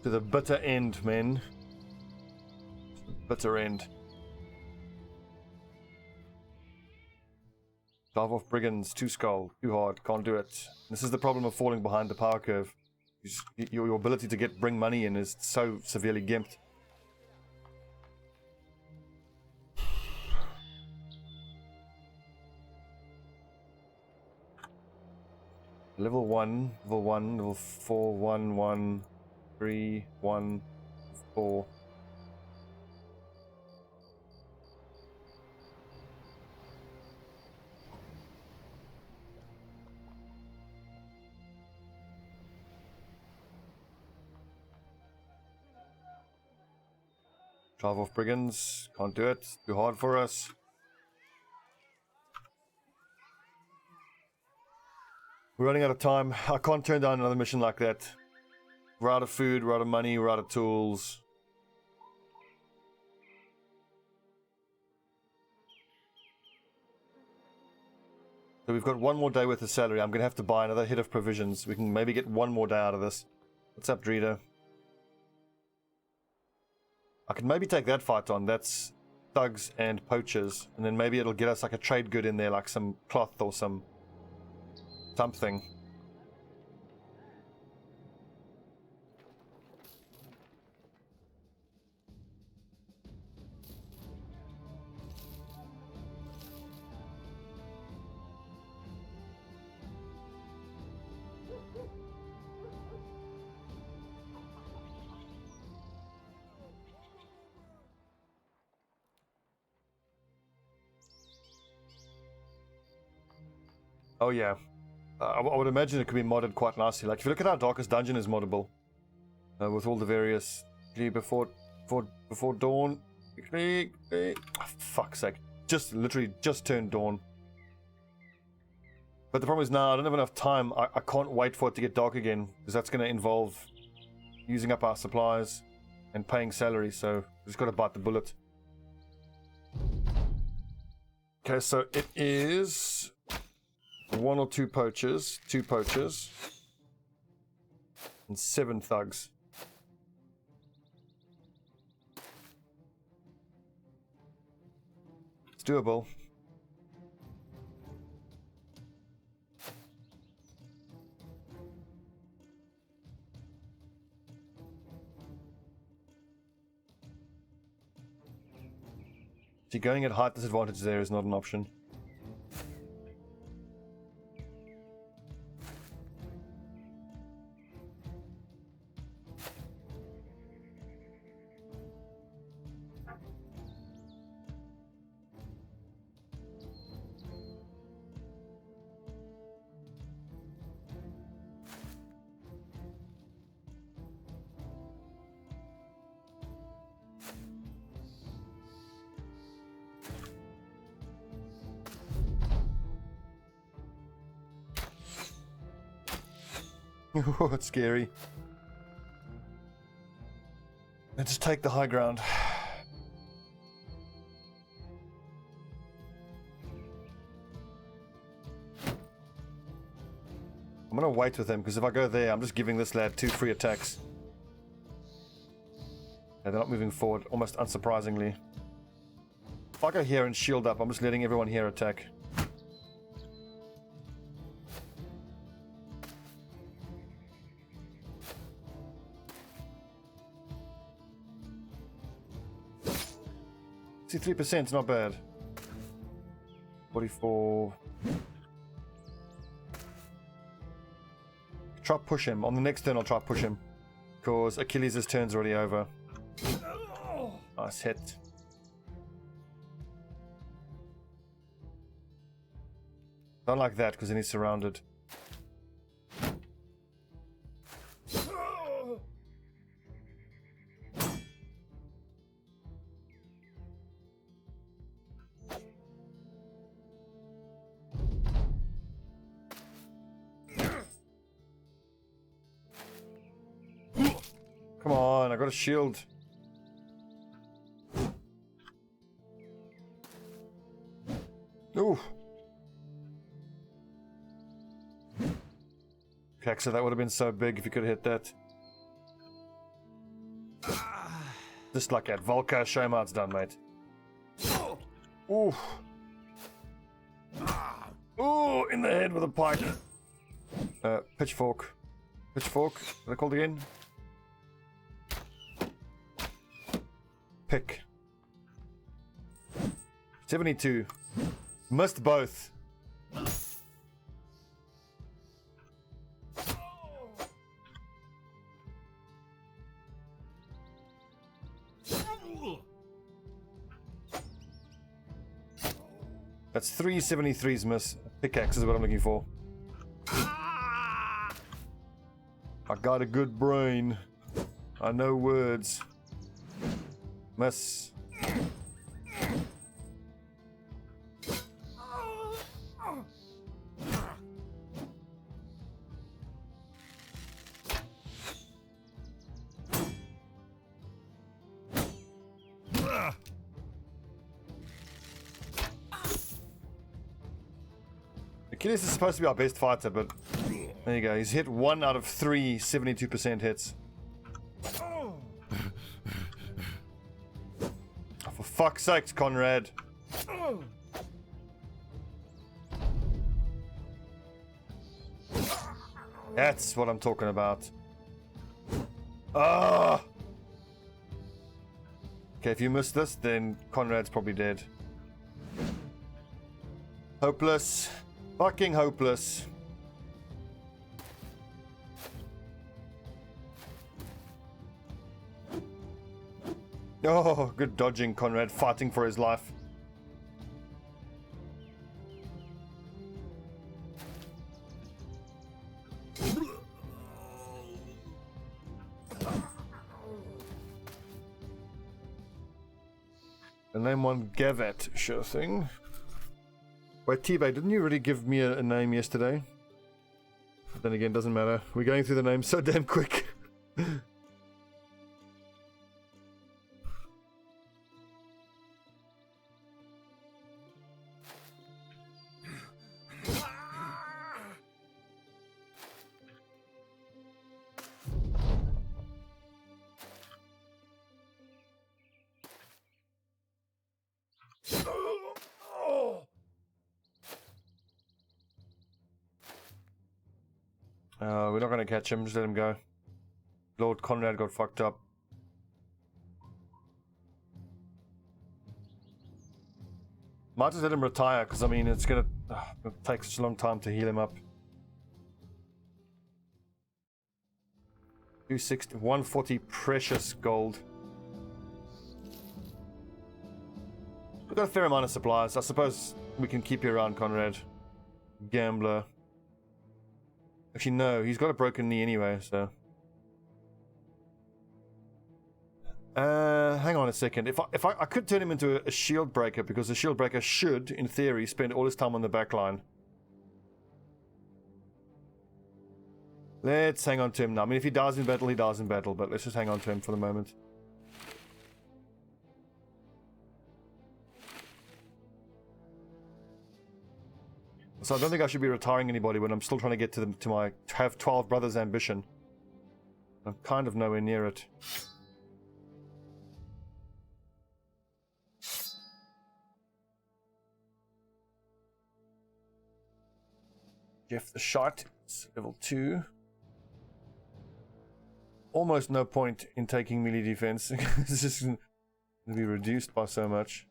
To the bitter end, men. Bitter end. Dive off brigands, 2 skull, too hard, can't do it. This is the problem of falling behind the power curve. Your ability to bring money in is so severely gimped. Level 1, level 4, 1, 1. 3, 1, 4. Drive off brigands. Can't do it. Too hard for us. We're running out of time. I can't turn down another mission like that. We're out of food, we're out of money, we're out of tools. So we've got one more day worth of salary. I'm going to have to buy another hit of provisions. We can maybe get one more day out of this. What's up, Drita? I could maybe take that fight on. That's thugs and poachers, and then maybe it'll get us like a trade good in there, like some cloth or something. Oh yeah, I would imagine it could be modded quite nicely. Like if you look at our Darkest Dungeon is moddable, with all the various before dawn. Oh, fuck's sake! Literally just turned dawn. But the problem is now I don't have enough time. I can't wait for it to get dark again because that's going to involve using up our supplies and paying salary. So we just got to bite the bullet. Okay, so it is 1 or 2 poachers, 2 poachers, and 7 thugs. It's doable. See, going at height disadvantage there is not an option. Oh, it's scary. Let's just take the high ground. I'm gonna wait with him because if I go there, I'm just giving this lad 2 free attacks. And they're not moving forward, almost unsurprisingly. If I go here and shield up, I'm just letting everyone here attack. See, 3% is not bad. 44. Try push him. On the next turn, I'll try push him. Because Achilles' turn's already over. Nice hit. Don't like that because then he's surrounded. Come on, I got a shield. Ooh. Okay, so that would have been so big if you could have hit that. Just like that. Volker, show him how it's done, mate. Ooh. Ooh, in the head with a pike. Pitchfork. Pitchfork, what are they called again? Pick. 72. Missed both. That's 3 73s miss. Pickaxe is what I'm looking for. I got a good brain. I know words. Miss. Achilles is supposed to be our best fighter, but there you go. He's hit 1 out of 3 72% hits. fuck's sakes, Conrad. That's what I'm talking about. Ah! Okay, if you miss this, then Conrad's probably dead. Hopeless. Fucking hopeless. Oh, good dodging, Conrad, fighting for his life. And then one Gavat, sure thing. Wait, T-Bay, didn't you already give me a name yesterday? But then again, doesn't matter. We're going through the names so damn quick. We're not going to catch him, just let him go. Lord Conrad got fucked up. Might just let him retire, because I mean, it's going to take such a long time to heal him up. 260, 140 precious gold. We've got a fair amount of supplies. I suppose we can keep you around, Conrad. Gambler. Actually, no, he's got a broken knee anyway, so. Hang on a second. If I could turn him into a shield breaker, because the shield breaker should, in theory, spend all his time on the back line. Let's hang on to him now. I mean, if he dies in battle, he dies in battle, but let's just hang on to him for the moment. So I don't think I should be retiring anybody when I'm still trying to get to my have 12 brothers ambition. I'm kind of nowhere near it. Jeff the Shot, it's level 2. Almost no point in taking melee defense. It's just going to be reduced by so much.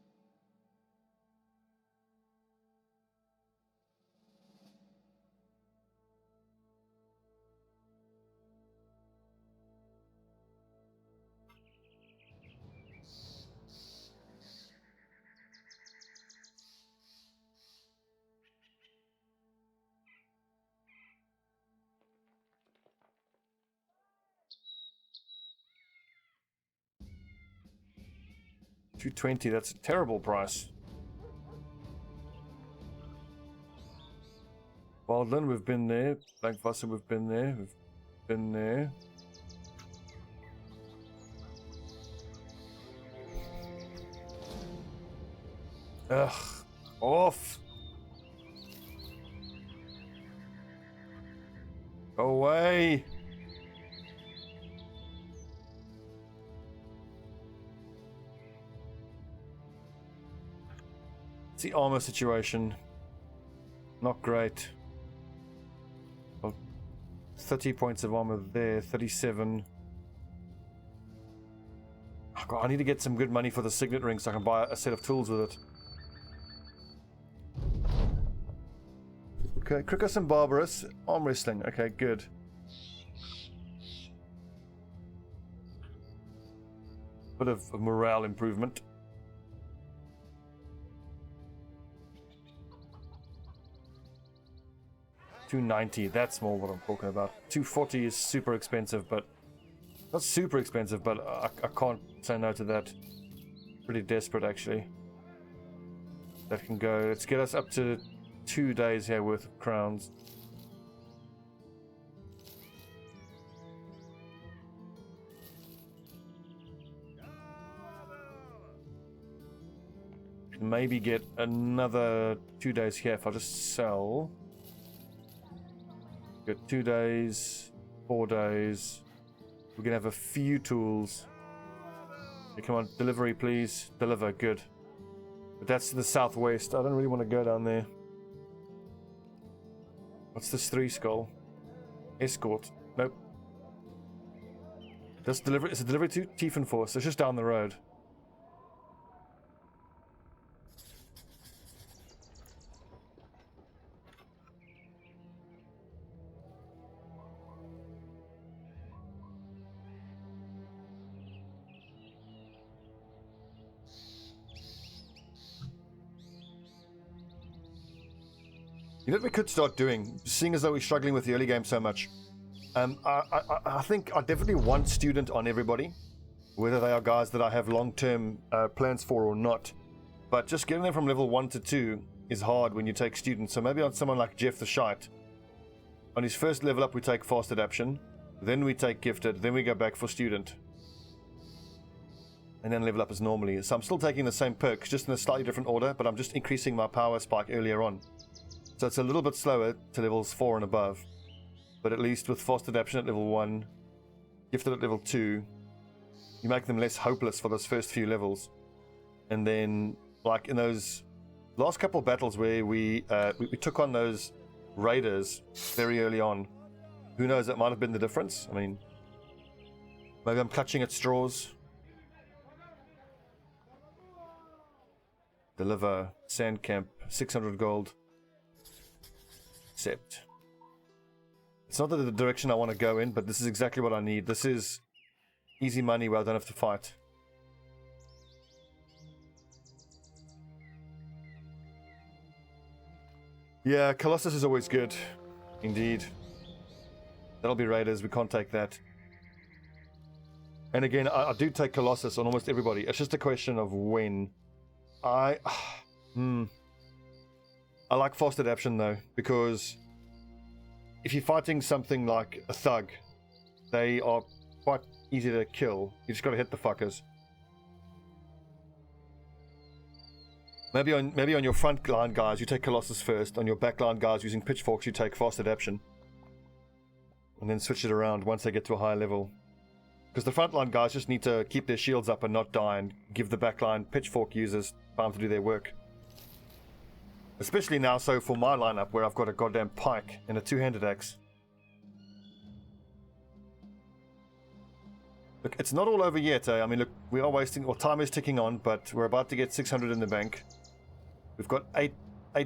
$220, that's a terrible price. Wildland, we've been there. Blankvasser, we've been there. We've been there. Ugh. Off. Go away. It's the armor situation. Not great. Well, 30 points of armor there, 37. Oh God, I need to get some good money for the signet ring so I can buy a set of tools with it. Okay, Cricus and Barbarous, arm wrestling. Okay, good. Bit of morale improvement. $290, that's more what I'm talking about. $240 is super expensive, but not super expensive, but I can't say no to that. Pretty desperate, actually. That can go. Let's get us up to 2 days here worth of crowns. Maybe get another 2 days here if I just sell. Get 2 days, 4 days. We're gonna have a few tools. Okay, come on, delivery, please. Deliver, good. But that's to the southwest. I don't really want to go down there. What's this 3 skull? Escort. Nope. This delivery is a delivery to Tiefenforce. It's just down the road. You know what we could start doing, seeing as though we're struggling with the early game so much? I think I definitely want student on everybody, whether they are guys that I have long-term plans for or not. But just getting them from level 1 to 2 is hard when you take students. So maybe on someone like Jeff the Shite, on his first level up we take fast adaption, then we take gifted, then we go back for student. And then level up as normally. So I'm still taking the same perks, just in a slightly different order, but I'm just increasing my power spike earlier on. So it's a little bit slower to levels 4 and above. But at least with fast adaption at level 1, gifted at level 2, you make them less hopeless for those first few levels. And then, like in those last couple of battles where we took on those raiders very early on, who knows, that might have been the difference. I mean, maybe I'm clutching at straws. Deliver, sand camp, 600 gold. Accept. It's not the direction I want to go in, but this is exactly what I need. This is easy money where I don't have to fight. Yeah, Colossus is always good. Indeed. That'll be raiders, we can't take that. And again, I do take Colossus on almost everybody. It's just a question of when. I like fast adaption though, because if you're fighting something like a thug, they are quite easy to kill. You just gotta hit the fuckers. Maybe on your front line guys, you take Colossus first. On your back line guys using pitchforks, you take fast adaption. And then switch it around once they get to a higher level. Because the front line guys just need to keep their shields up and not die, and give the back line pitchfork users time to do their work. Especially now, so for my lineup where I've got a goddamn pike and a two-handed axe. Look, it's not all over yet, eh? I mean, look, we are wasting, or time is ticking on, but we're about to get 600 in the bank. We've got eight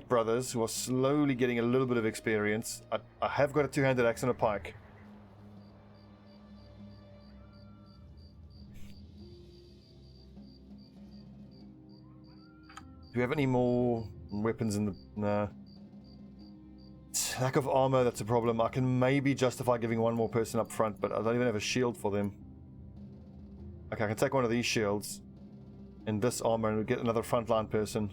brothers who are slowly getting a little bit of experience. I have got a two-handed axe and a pike. Do we have any more weapons in the... Nah. Lack of armor, that's a problem. I can maybe justify giving one more person up front, but I don't even have a shield for them. Okay, I can take one of these shields and this armor and we'll get another frontline person.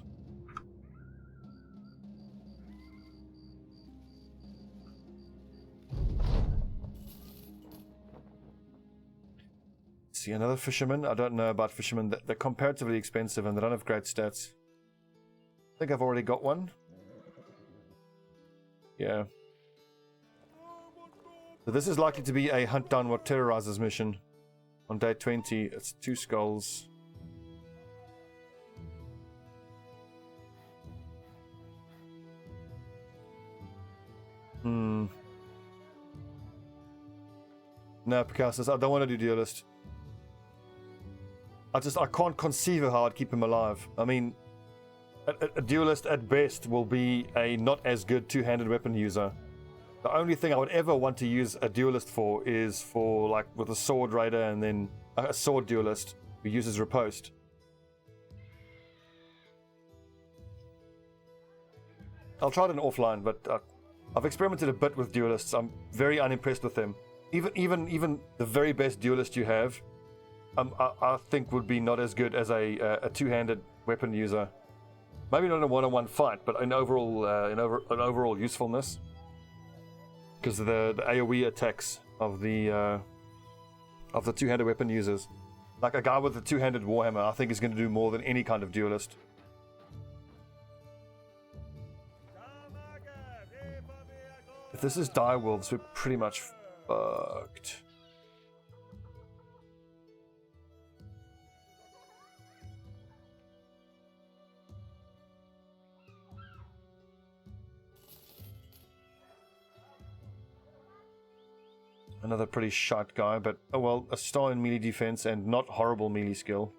See, another fisherman. I don't know about fishermen. They're comparatively expensive and they don't have great stats. I think I've already got one. Yeah. So this is likely to be a hunt down what terrorizes mission. On day 20, it's 2 skulls. No, Picasso, I don't want to do duelist. I can't conceive of how I'd keep him alive. I mean, a duelist at best will be a not as good two-handed weapon user. The only thing I would ever want to use a duelist for is for, like, with a sword raider and then a sword duelist who uses riposte. I'll try it in offline, but I've experimented a bit with duelists. I'm very unimpressed with them. Even the very best duelist you have, I think would be not as good as a two-handed weapon user. Maybe not in a one-on-one fight, but in overall usefulness. Because of the AoE attacks of the two-handed weapon users. Like a guy with a two-handed warhammer, I think is going to do more than any kind of duelist. If this is direwolves, we're pretty much fucked. Another pretty shot guy, but oh well, a star in melee defense and not horrible melee skill.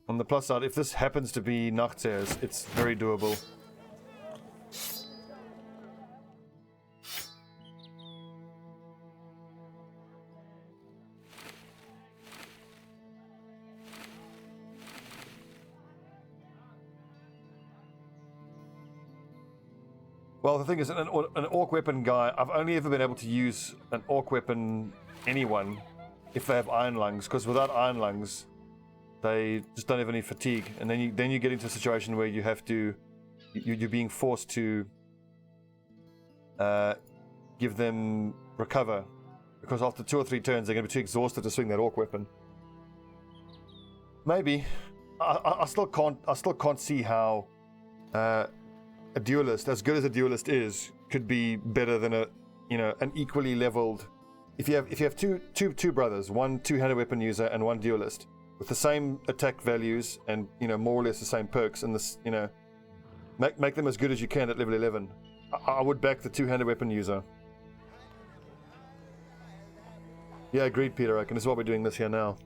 On the plus side, if this happens to be Nachtseers, it's very doable. Well, the thing is, an orc weapon guy, I've only ever been able to use an orc weapon anyone if they have iron lungs, because without iron lungs, they just don't have any fatigue, and then you get into a situation where you have to, you're being forced to give them recover, because after 2 or 3 turns they're going to be too exhausted to swing that orc weapon. Maybe I still can't see how a duelist, as good as a duelist is, could be better than an equally leveled. If you have two brothers, one two-handed weapon user and one duelist, with the same attack values and more or less the same perks, and this make them as good as you can at level 11. I would back the two-handed weapon user. Yeah, agreed, Peter. I reckon this is why we're doing this here now.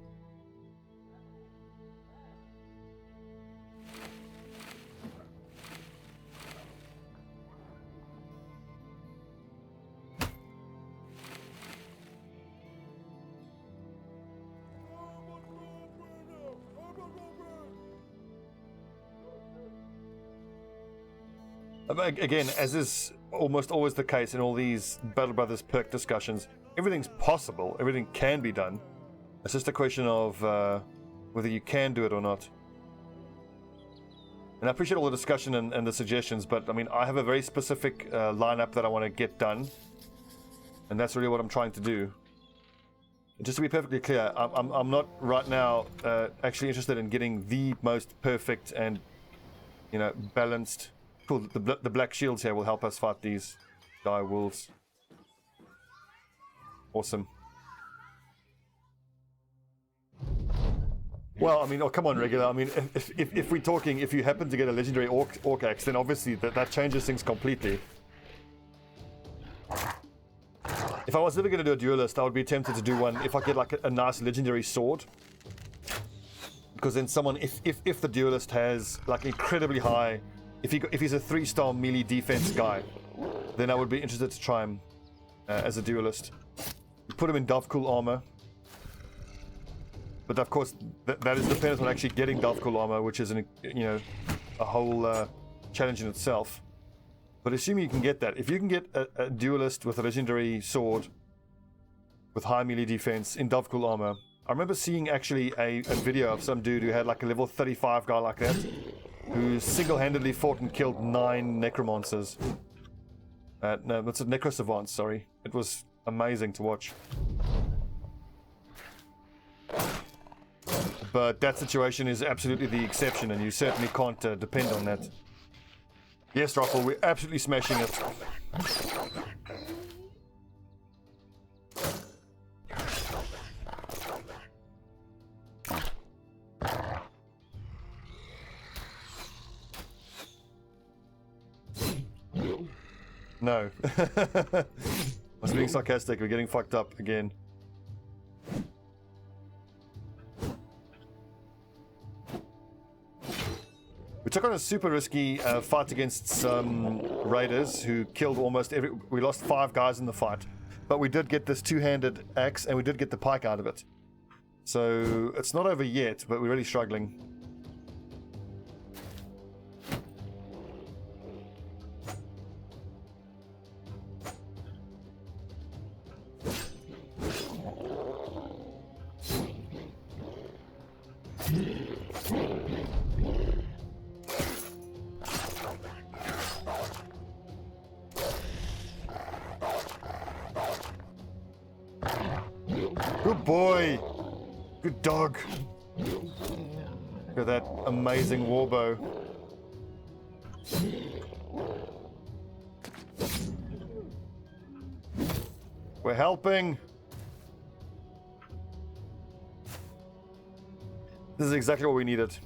Again, as is almost always the case in all these Battle Brothers perk discussions, everything's possible, everything can be done. It's just a question of whether you can do it or not. And I appreciate all the discussion and the suggestions, but I mean, I have a very specific lineup that I want to get done, and that's really what I'm trying to do. Just to be perfectly clear, I'm not right now actually interested in getting the most perfect and balanced. Cool, the black shields here will help us fight these dire wolves. Awesome. Well, I mean, oh, come on, regular. I mean, if we're talking, if you happen to get a legendary orc axe, then obviously that changes things completely. If I was ever going to do a duelist, I would be tempted to do one if I get like a nice legendary sword. Because then someone, if the duelist has like incredibly high, if he's a 3-star melee defense guy, then I would be interested to try him as a duelist. Put him in Dovekul armor. But of course, that is dependent on actually getting Dovekul armor, which is a whole challenge in itself. But assuming you can get that, if you can get a duelist with a legendary sword with high melee defense in Dovekul armor, I remember seeing actually a video of some dude who had like a level 35 guy like that, who single-handedly fought and killed 9 necromancers. No, that's a necrosavants, sorry. It was amazing to watch. But that situation is absolutely the exception, and you certainly can't depend on that. Yes, Ruffle, we're absolutely smashing it. No. I was being sarcastic. We're getting fucked up again. We took on a super risky fight against some raiders who killed almost every... We lost 5 guys in the fight. But we did get this 2-handed axe, and we did get the pike out of it. So it's not over yet, but we're really struggling. Good boy! Good dog! Look at that amazing warbow. We're helping! This is exactly what we needed.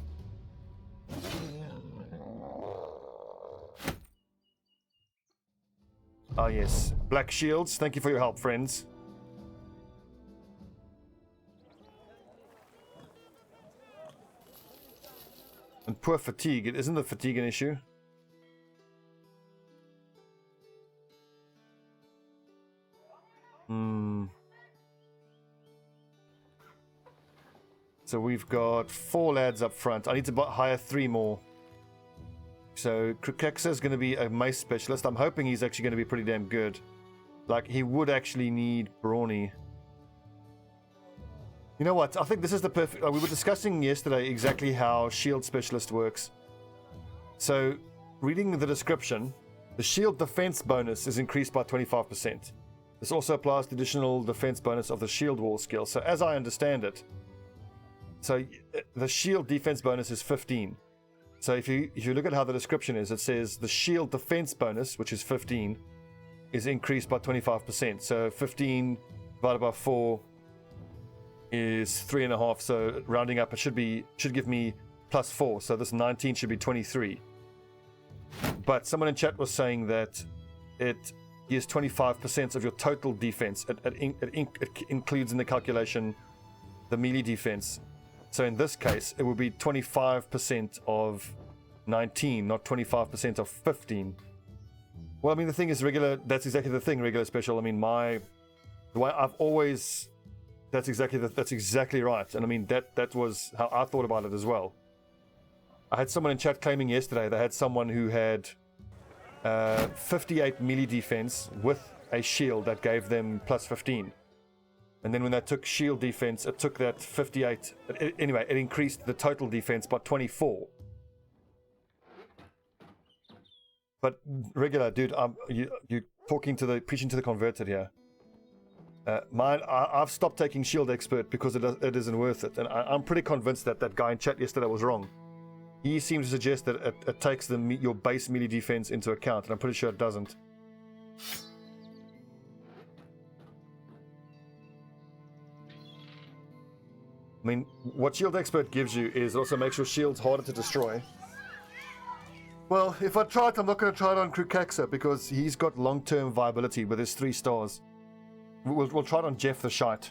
Ah, yes. Black shields. Thank you for your help, friends. And poor fatigue. Isn't the fatigue an issue? So we've got 4 lads up front. I need to hire 3 more. So Krukeksa is going to be a mace specialist. I'm hoping he's actually going to be pretty damn good. Like, he would actually need Brawny. You know what? I think this is the perfect... we were discussing yesterday exactly how shield specialist works. So, reading the description, the shield defense bonus is increased by 25%. This also applies to the additional defense bonus of the shield wall skill. So, as I understand it, so the shield defense bonus is 15. So if you look at how the description is, it says the shield defense bonus, which is 15, is increased by 25%. So 15 divided by 4 is 3.5. So rounding up, it should give me plus 4. So this 19 should be 23. But someone in chat was saying that it is 25% of your total defense. It includes in the calculation the melee defense. So in this case, it would be 25% of 19, not 25% of 15. Well, I mean, the thing is regular. That's exactly the thing. Regular special. I mean, the way I've always. That's exactly right. And I mean, that was how I thought about it as well. I had someone in chat claiming yesterday they had someone who had 58 melee defense with a shield that gave them plus 15. And then when they took shield defense, it took that 58. Anyway, it increased the total defense by 24. But regular, dude, you preaching to the converted here. I've stopped taking shield expert because it isn't worth it, and I'm pretty convinced that guy in chat yesterday was wrong. He seemed to suggest that it takes your base melee defense into account, and I'm pretty sure it doesn't. I mean, what Shield Expert gives you is also makes your shields harder to destroy. Well, if I try it, I'm not going to try it on Krukeksa because he's got long-term viability with his 3 stars. We'll try it on Jeff the Shite.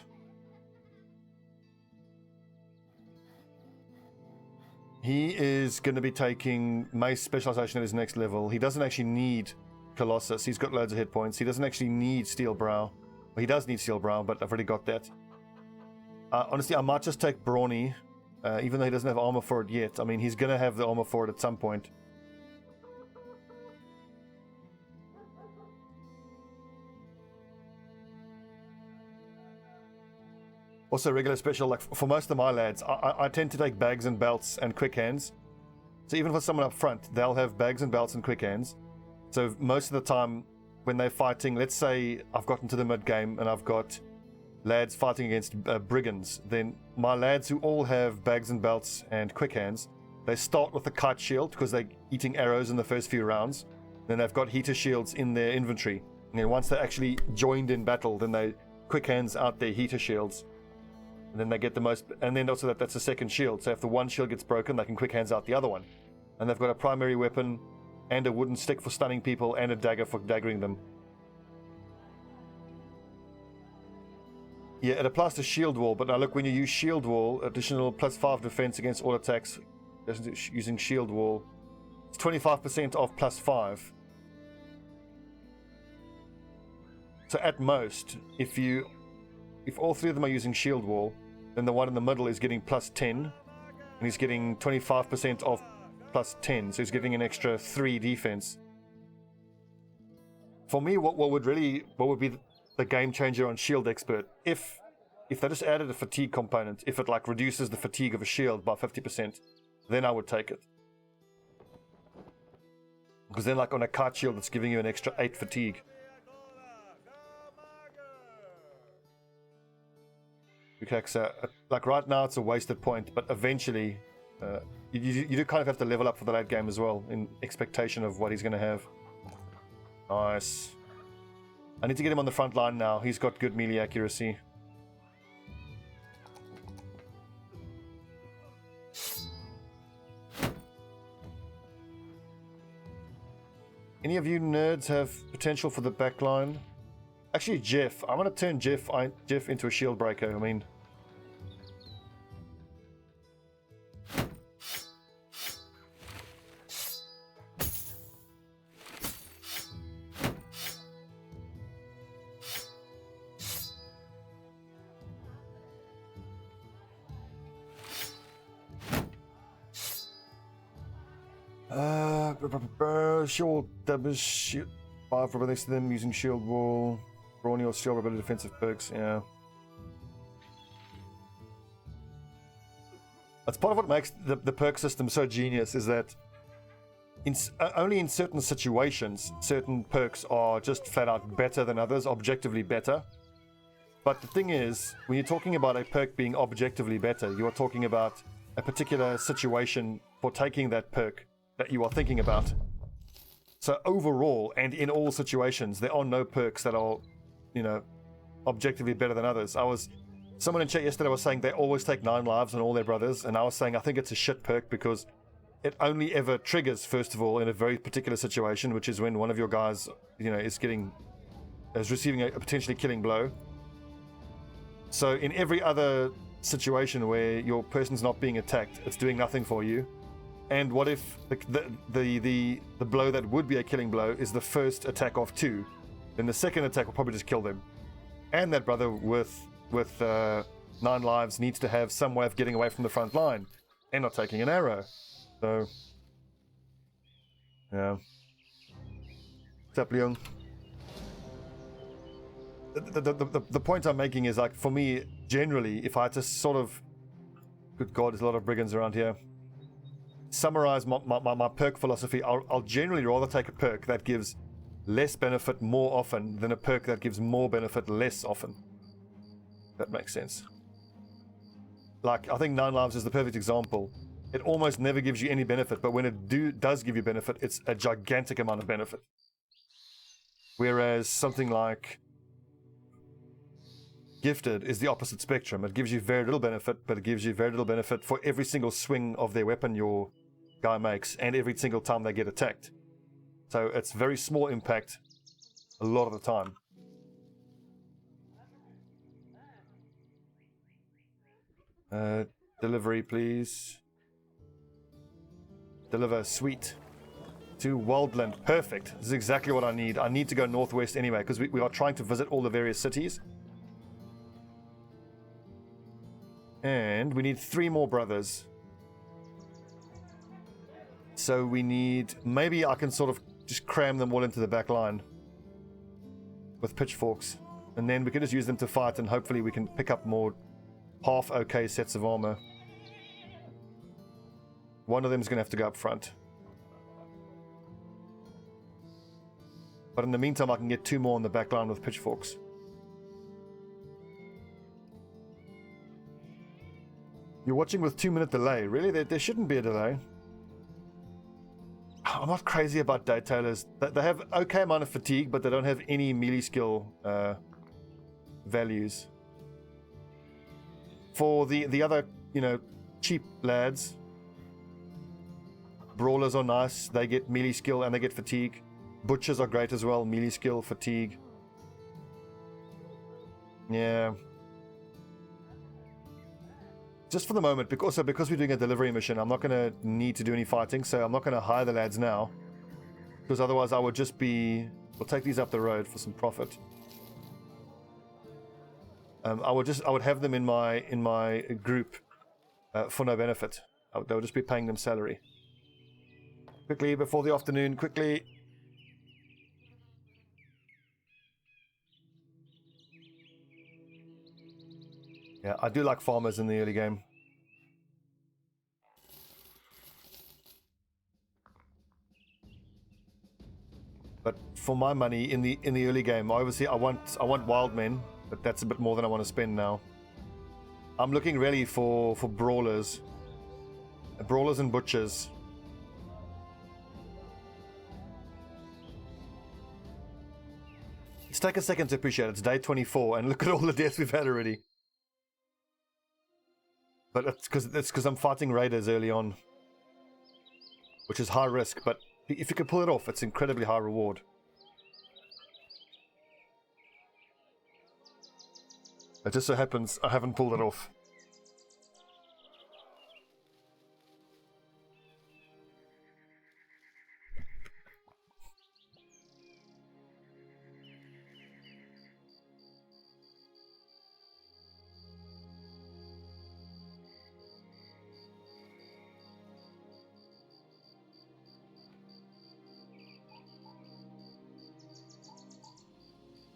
He is going to be taking Mace Specialization at his next level. He doesn't actually need Colossus. He's got loads of hit points. He doesn't actually need Steel Brow. Well, he does need Steel Brow, but I've already got that. Honestly, I might just take Brawny, even though he doesn't have armor for it yet. I mean, he's going to have the armor for it at some point. Also, regular special, like for most of my lads, I tend to take bags and belts and quick hands. So even for someone up front, they'll have bags and belts and quick hands. So most of the time, when they're fighting, let's say I've gotten to the mid game and I've got lads fighting against brigands, then my lads who all have bags and belts and quick hands, they start with the kite shield because they're eating arrows in the first few rounds. Then they've got heater shields in their inventory. And then once they're actually joined in battle, then they quick hands out their heater shields. And then they get the most, and then also that's a second shield. So if the one shield gets broken, they can quick hands out the other one. And they've got a primary weapon and a wooden stick for stunning people and a dagger for daggering them. Yeah, it applies to shield wall, but now look, when you use shield wall, additional +5 defense against all attacks using shield wall, it's 25% off +5. So at most, if all 3 of them are using shield wall, then the one in the middle is getting +10, and he's getting 25% off +10, so he's getting an extra 3 defense. For me, what would be the game changer on Shield Expert, if they just added a fatigue component, if it like reduces the fatigue of a shield by 50%, then I would take it. Because then like on a kite shield, it's giving you an extra 8 fatigue. Okay, so like right now it's a wasted point, but eventually you do kind of have to level up for the late game as well in expectation of what he's going to have. Nice. I need to get him on the front line now. He's got good melee accuracy. Any of you nerds have potential for the backline? Actually, Jeff. I'm going to turn Jeff into a shield breaker. I mean... Shield, shield, 5 rubber next to them using shield wall, brawny or shield rubber defensive perks. Yeah, that's part of what makes the perk system so genius. Is that only in certain situations, certain perks are just flat out better than others, objectively better. But the thing is, when you're talking about a perk being objectively better, you are talking about a particular situation for taking that perk that you are thinking about. So overall, and in all situations, there are no perks that are, you know, objectively better than others. Someone in chat yesterday was saying they always take 9 lives on all their brothers, and I was saying I think it's a shit perk because it only ever triggers, first of all, in a very particular situation, which is when one of your guys, you know, is receiving a potentially killing blow. So in every other situation where your person's not being attacked, it's doing nothing for you. And what if the blow that would be a killing blow is the first attack of 2? Then the second attack will probably just kill them. And that brother with 9 lives needs to have some way of getting away from the front line and not taking an arrow. So, yeah. What's up, Leon? The point I'm making is, like, for me, generally, if I had to sort of... Good God, there's a lot of brigands around here. Summarize my perk philosophy, I'll generally rather take a perk that gives less benefit more often than a perk that gives more benefit less often. That makes sense. Like, I think 9 lives is the perfect example. It almost never gives you any benefit, but when it does give you benefit, it's a gigantic amount of benefit. Whereas something like Gifted is the opposite spectrum. It gives you very little benefit, but it gives you very little benefit for every single swing of their weapon your guy makes, and every single time they get attacked. So it's very small impact a lot of the time. Delivery, please. Deliver, sweet. To Wildland, perfect. This is exactly what I need. I need to go northwest anyway, because we are trying to visit all the various cities. And we need 3 more brothers. So we need... Maybe I can sort of just cram them all into the back line with pitchforks. And then we can just use them to fight, and hopefully we can pick up more half-okay sets of armor. One of them is going to have to go up front. But in the meantime, I can get 2 more on the back line with pitchforks. You're watching with 2-minute delay. Really? There shouldn't be a delay. I'm not crazy about day tailors. They have okay amount of fatigue, but they don't have any melee skill values. For the other, you know, cheap lads, brawlers are nice. They get melee skill and they get fatigue. Butchers are great as well. Melee skill, fatigue. Yeah. Just for the moment, because we're doing a delivery mission, I'm not going to need to do any fighting, so I'm not going to hire the lads now. Because otherwise I would just be... We'll take these up the road for some profit. I would have them in my group for no benefit. They would just be paying them salary. Quickly, before the afternoon, quickly. Yeah, I do like farmers in the early game. But for my money in the early game, obviously I want wild men, but that's a bit more than I want to spend now. I'm looking really for brawlers. Brawlers and butchers. Let's take a second to appreciate it. It's day 24 and look at all the deaths we've had already. But it's because I'm fighting raiders early on, which is high risk. But If you can pull it off, it's incredibly high reward. It just so happens I haven't pulled it off.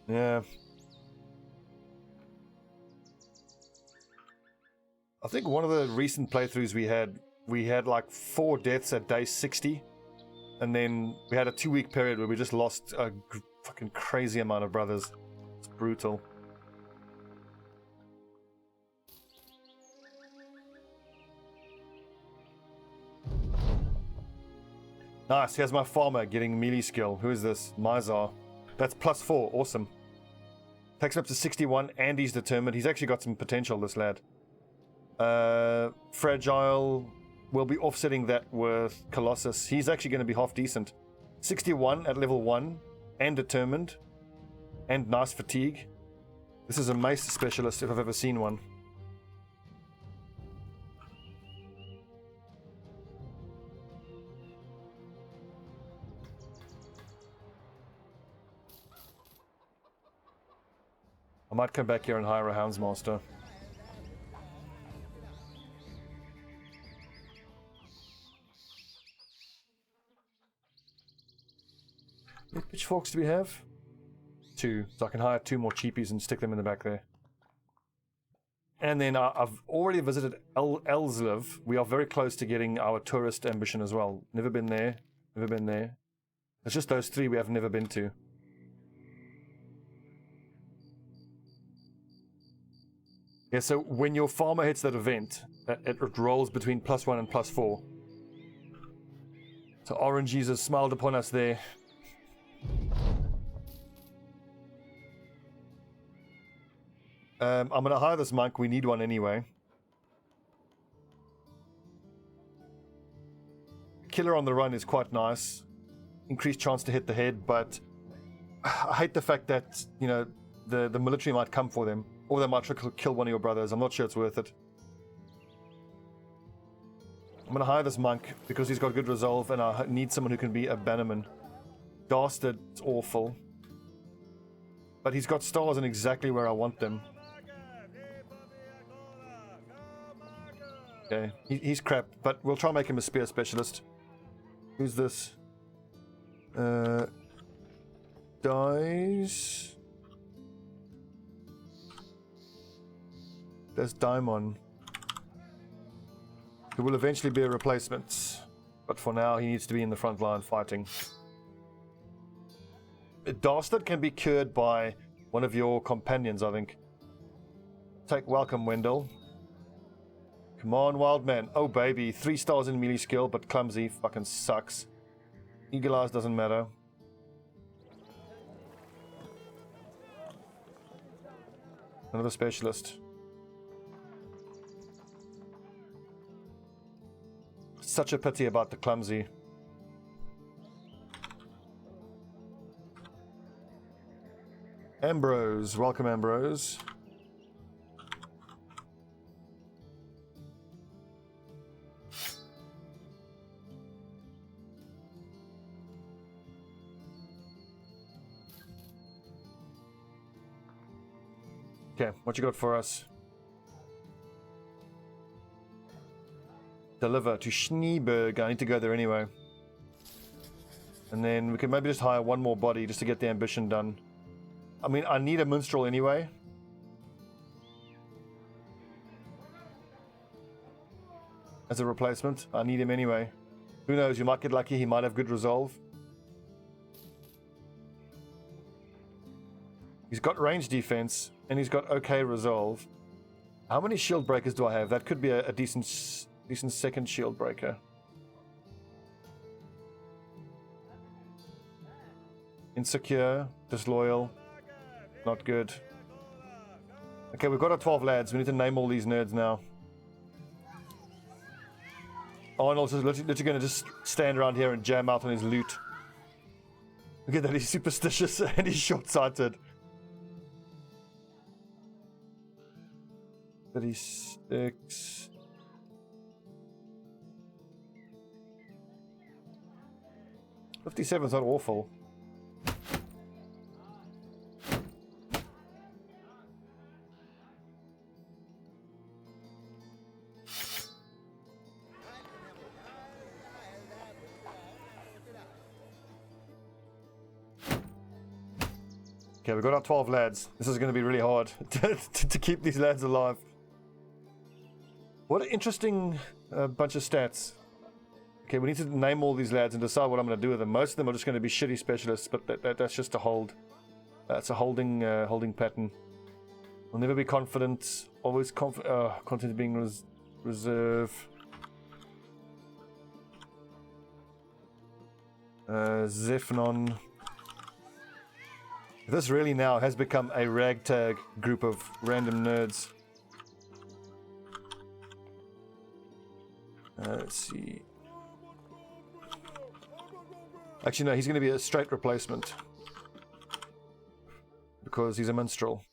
Yeah. I think one of the recent playthroughs we had like 4 deaths at day 60. And then we had a 2-week period where we just lost a fucking crazy amount of brothers. It's brutal. Nice, here's my farmer getting melee skill. Who is this? Mizar. That's +4, awesome. Takes him up to 61 and he's determined. He's actually got some potential, this lad. Fragile, we'll be offsetting that with Colossus. He's actually going to be half decent. 61 at level 1 and determined and nice fatigue. This is a mace specialist if I've ever seen one. I might come back here and hire a Houndsmaster. What pitchforks do we have? 2. So I can hire 2 more cheapies and stick them in the back there. And then I've already visited Elsliv. We are very close to getting our tourist ambition as well. Never been there. Never been there. It's just those 3 we have never been to. Yeah, so when your farmer hits that event, it rolls between +1 and +4. So RNGs has smiled upon us there. I'm going to hire this monk. We need one anyway. Killer on the run is quite nice. Increased chance to hit the head, but I hate the fact that, you know, the military might come for them. Or they might try to kill one of your brothers. I'm not sure it's worth it. I'm going to hire this monk because he's got good resolve and I need someone who can be a bannerman. Dastard's awful. But he's got stars in exactly where I want them. Okay, he's crap, but we'll try and make him a spear specialist. Who's this? Dies. There's Daimon. There will eventually be a replacement, but for now he needs to be in the front line fighting. A Dastard can be cured by one of your companions, I think. Take welcome, Wendell. Come on, wild man. Oh baby, 3 stars in melee skill, but clumsy. Fucking sucks. Eagle eyes doesn't matter. Another specialist. Such a pity about the clumsy. Ambrose, welcome Ambrose. Okay, what you got for us? Deliver to Schneeberg. I need to go there anyway. And then we can maybe just hire 1 more body just to get the ambition done. I mean, I need a minstrel anyway. As a replacement. I need him anyway. Who knows, you might get lucky, he might have good resolve. He's got range defense, and he's got okay resolve. How many shield breakers do I have? That could be a decent second shield breaker. Insecure, disloyal, not good. Okay, we've got our 12 lads. We need to name all these nerds now. Arnold's just literally going to just stand around here and jam out on his loot. Look at that, he's superstitious and he's short-sighted. 36. $57's not awful. Okay, we've got our 12 lads. This is going to be really hard to keep these lads alive. What an interesting bunch of stats. Okay, we need to name all these lads and decide what I'm going to do with them. Most of them are just going to be shitty specialists, but that's just a hold. That's a holding pattern. We'll never be confident. Always confident being reserve. Zephnon. This really now has become a ragtag group of random nerds. Let's see. Actually, no, he's going to be a straight replacement. Because he's a minstrel.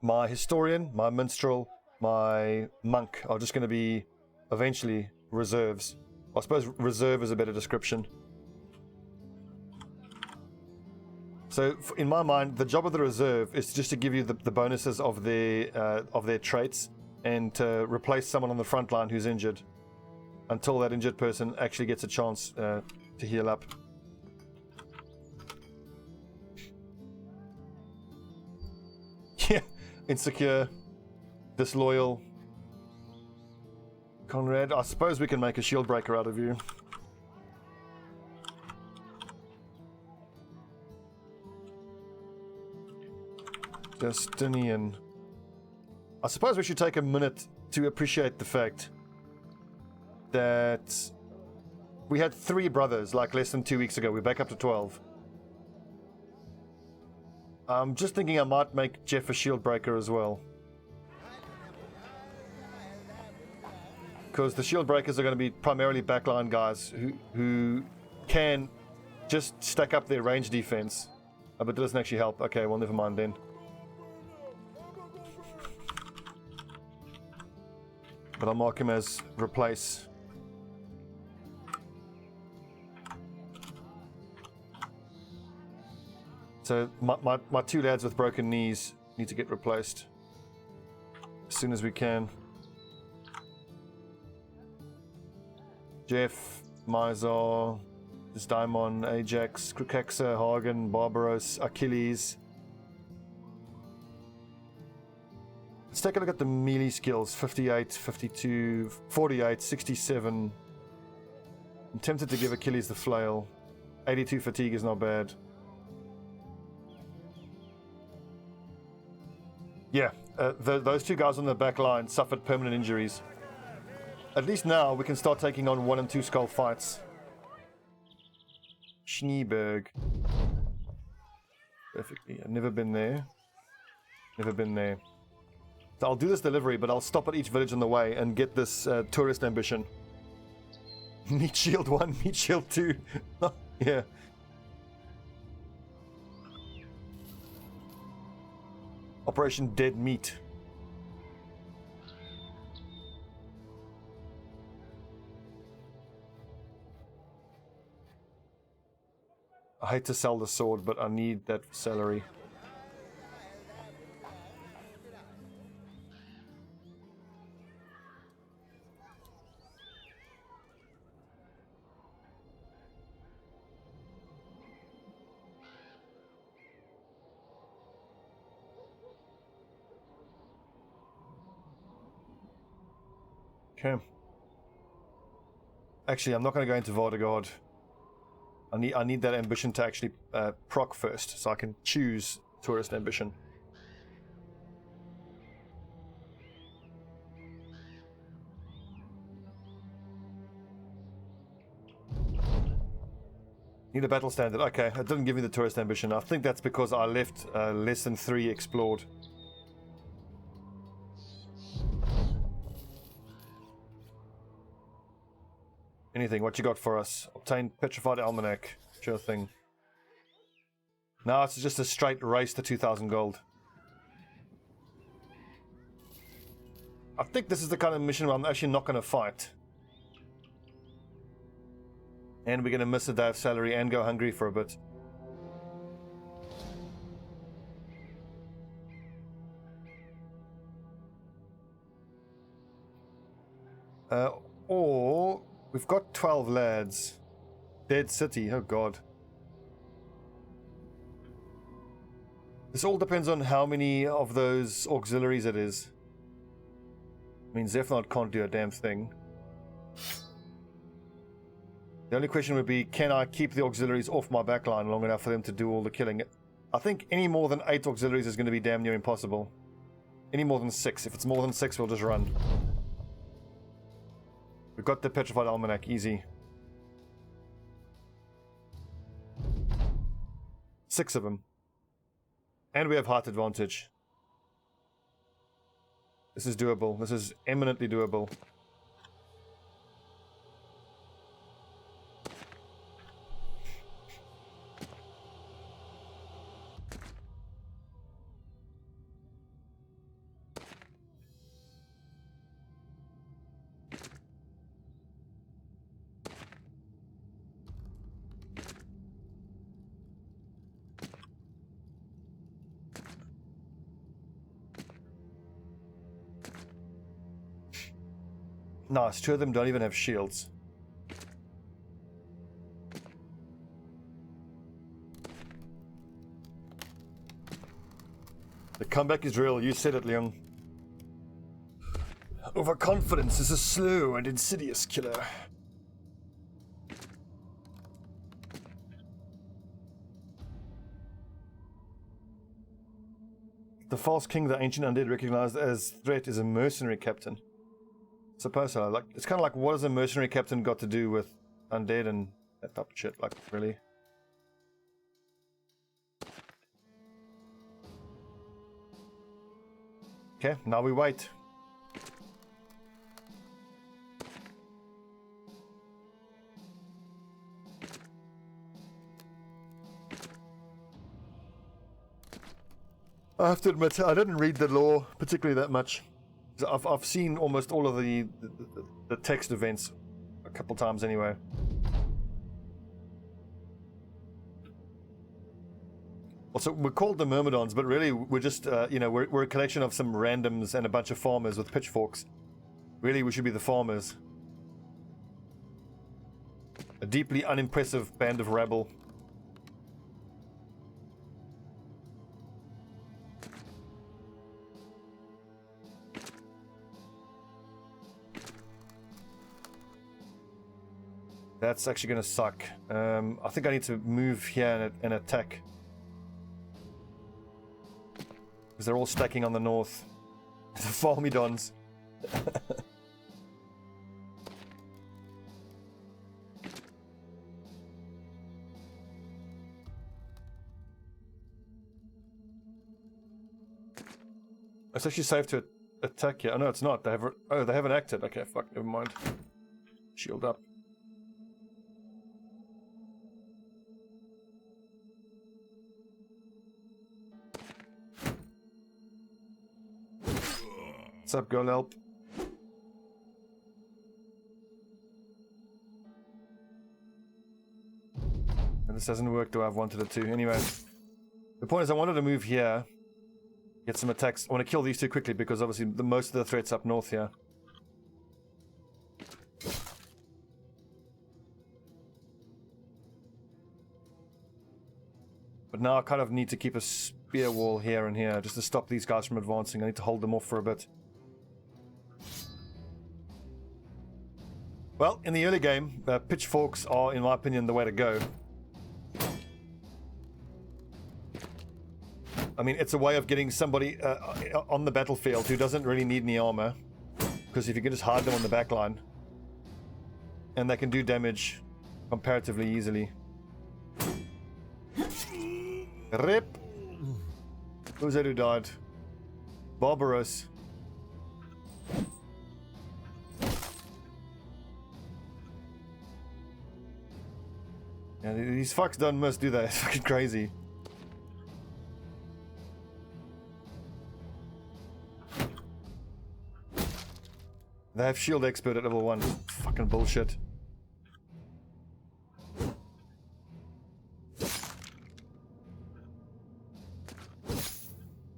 My historian, my minstrel, my monk are just going to be eventually reserves. I suppose reserve is a better description. So, in my mind, the job of the reserve is just to give you the bonuses of their traits and to replace someone on the front line who's injured until that injured person actually gets a chance to heal up. Yeah, insecure, disloyal. Conrad, I suppose we can make a shield breaker out of you. Justinian. I suppose we should take a minute to appreciate the fact that we had 3 brothers like less than 2 weeks ago. We're back up to 12. I'm just thinking I might make Jeff a shield breaker as well. Because the shield breakers are going to be primarily backline guys who can just stack up their range defense. But it doesn't actually help. Okay, well, never mind then. But I'll mark him as replace. So my 2 lads with broken knees need to get replaced as soon as we can. Jeff, Mizar, Daimon, Ajax, Krukexa, Hagen, Barbaros, Achilles. Let's take a look at the melee skills. 58, 52, 48, 67. I'm tempted to give Achilles the flail. 82 fatigue is not bad. Yeah, those 2 guys on the back line suffered permanent injuries. At least now we can start taking on 1 and 2 skull fights. Schneeberg. Perfectly. I've never been there. Never been there. So I'll do this delivery, but I'll stop at each village on the way and get this tourist ambition. Meat Shield 1, Meat Shield 2. Yeah. Operation Dead Meat. I hate to sell the sword, but I need that salary. Okay. Actually, I'm not going to go into Vardagard. I need that ambition to actually proc first, so I can choose tourist ambition. Need a battle standard. Okay, it didn't give me the tourist ambition. I think that's because I left less than 3 explored. Anything, what you got for us? Obtain Petrified Almanac. Sure thing. Now it's just a straight race to 2,000 gold. I think this is the kind of mission where I'm actually not going to fight. And we're going to miss a day of salary and go hungry for a bit. Or we've got 12 lads. Dead city, oh god. This all depends on how many of those auxiliaries it is. I mean, Zephnaud can't do a damn thing. The only question would be, can I keep the auxiliaries off my backline long enough for them to do all the killing? I think any more than 8 auxiliaries is going to be damn near impossible. Any more than 6. If it's more than 6, we'll just run. We've got the Petrified Almanac, easy. 6 of them. And we have height advantage. This is doable. This is eminently doable. Nice, 2 of them don't even have shields. The comeback is real, you said it, Leon. Overconfidence is a slow and insidious killer. The false king the ancient undead recognized as threat is a mercenary captain. Suppose so. Like, it's kind of like, what has a mercenary captain got to do with undead and that type of shit? Like, really? Okay, now we wait. I have to admit, I didn't read the lore particularly that much. I've seen almost all of the text events a couple times anyway. Also, we're called the Myrmidons, but really we're just, you know, we're a collection of some randoms and a bunch of farmers with pitchforks. Really, we should be the farmers. A deeply unimpressive band of rabble. That's actually going to suck. I think I need to move here and attack. Because they're all stacking on the north. The Myrmidons. It's actually safe to attack here. Oh no, it's not. They haven't acted. Okay, fuck, never mind. Shield up. What's up, girl help? And this hasn't worked the way I've wanted it to. Anyway, the point is I wanted to move here, get some attacks. I want to kill these two quickly because obviously most of the threats up north here. But now I kind of need to keep a spear wall here and here just to stop these guys from advancing. I need to hold them off for a bit. Well, in the early game, pitchforks are, in my opinion, the way to go. I mean, it's a way of getting somebody on the battlefield who doesn't really need any armor. Because if you can just hide them on the back line, and they can do damage comparatively easily. Rip! Who's that who died? Barbaros. Yeah, these fucks don't miss, do they? It's fucking crazy. They have shield expert at level 1. Fucking bullshit.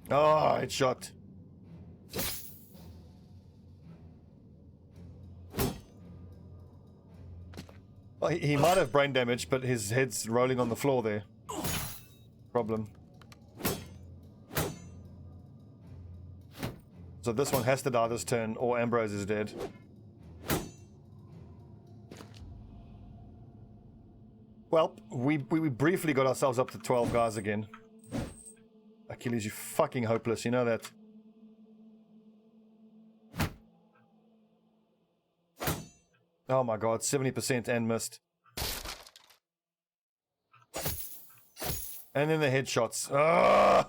Oh, it's shot. Well, he might have brain damage, but his head's rolling on the floor there. Problem. So this one has to die this turn, or Ambrose is dead. Well, we briefly got ourselves up to 12 guys again. Achilles, you fucking hopeless, you know that. Oh my god, 70% and missed. And then the headshots. Ah!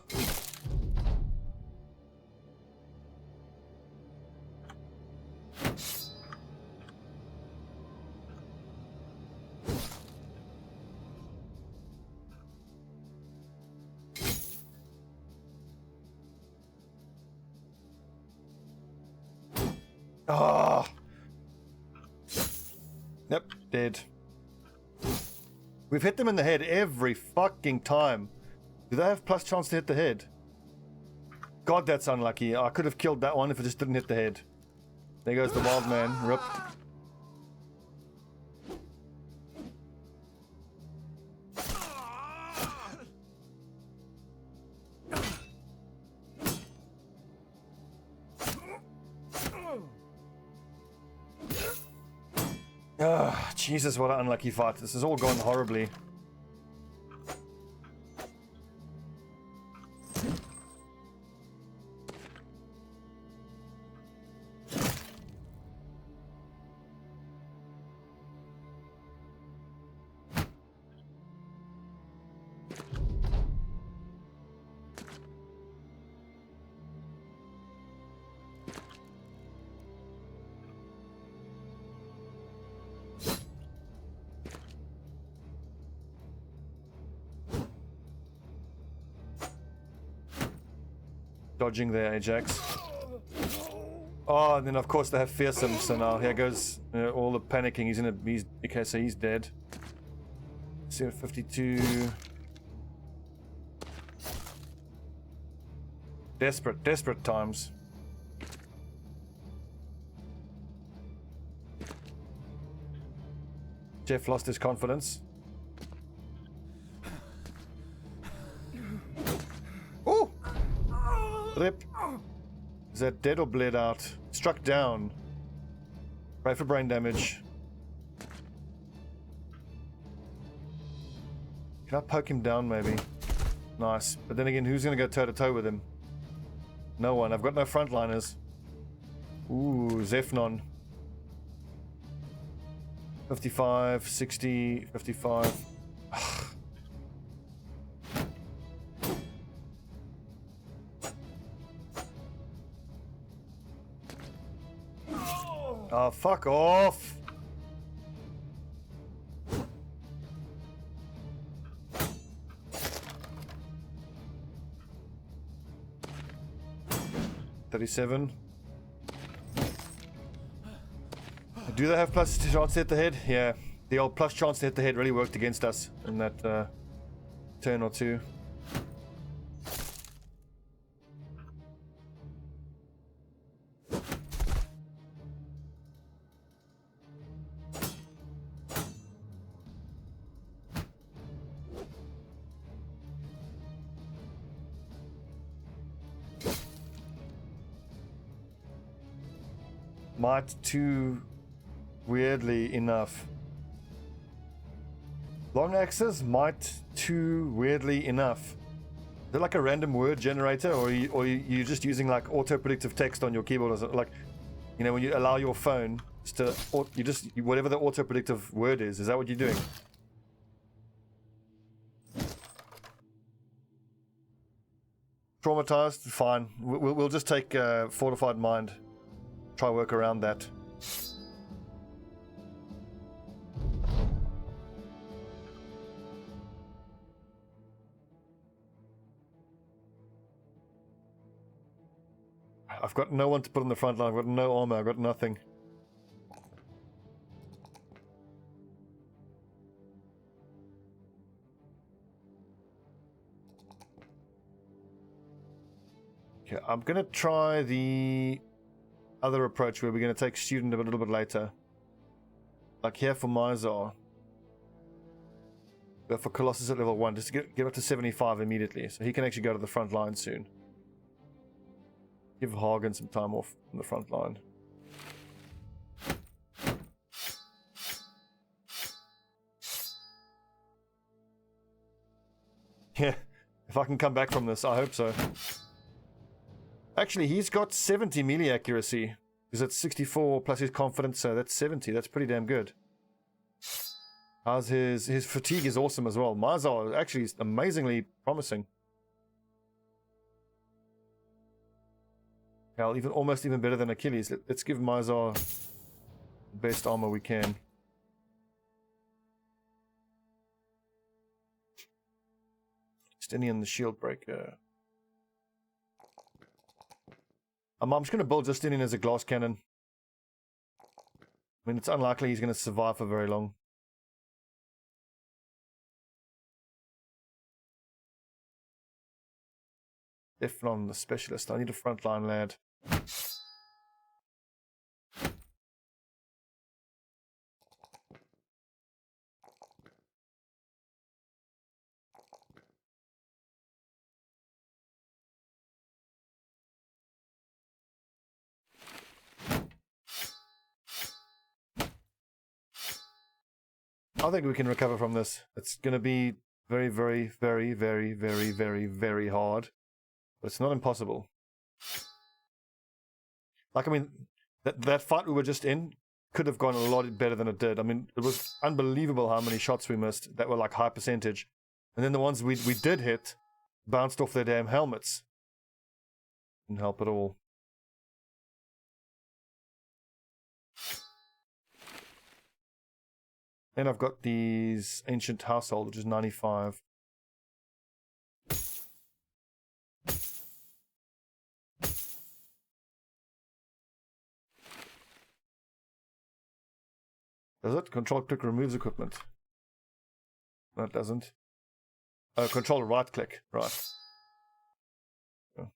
Ah! Yep, dead. We've hit them in the head every fucking time. Do they have plus chance to hit the head? God, that's unlucky. I could have killed that one if it just didn't hit the head. There goes the wild man. Rip. Ah, Jesus, what an unlucky fight. This has all gone horribly. Dodging there, Ajax. Oh, and then of course they have fearsome, so now here goes all the panicking. He's okay, so he's dead. 52. Desperate times. Jeff lost his confidence. Rip. Is that dead or bled out? Struck down. Pray for brain damage. Can I poke him down maybe? Nice. But then again, who's going to go toe to toe with him? No one. I've got no frontliners. Ooh, Zephnon. 55, 60, 55. Oh, fuck off! $37. Do they have plus chance to hit the head? Yeah, the old plus chance to hit the head really worked against us in that turn or two. Might too weirdly enough. Long axes might too weirdly enough. Is it like a random word generator, or are you just using like auto predictive text on your keyboard, or something? Like, you know, when you allow your phone just to whatever the auto predictive word is that what you're doing? Traumatized? Fine. We'll just take fortified mind. Try work around that. I've got no one to put on the front line. I've got no armor. I've got nothing. Okay, I'm going to try the other approach where we're going to take student a little bit later. Like here for Mizar. Go for Colossus at level 1, just to get up to 75 immediately. So he can actually go to the front line soon. Give Hagen some time off on the front line. Yeah, if I can come back from this, I hope so. Actually, he's got 70 melee accuracy. Because it's 64 plus his confidence, so that's 70. That's pretty damn good. How's his fatigue is awesome as well. Mizar actually is amazingly promising. Hell, almost even better than Achilles. Let's give Mizar the best armor we can. Justinian the shield breaker. I'm just going to build Justinian as a glass cannon. I mean, it's unlikely he's going to survive for very long. Deflon the specialist. I need a frontline lad. I think we can recover from this. It's going to be very, very, very, very, very, very, very hard. But it's not impossible. Like, I mean, that fight we were just in could have gone a lot better than it did. I mean, it was unbelievable how many shots we missed that were like high percentage. And then the ones we did hit bounced off their damn helmets. Didn't help at all. And I've got these ancient household, which is 95. Does it? Control click removes equipment. No, it doesn't. Oh, control right click. Right. Oh.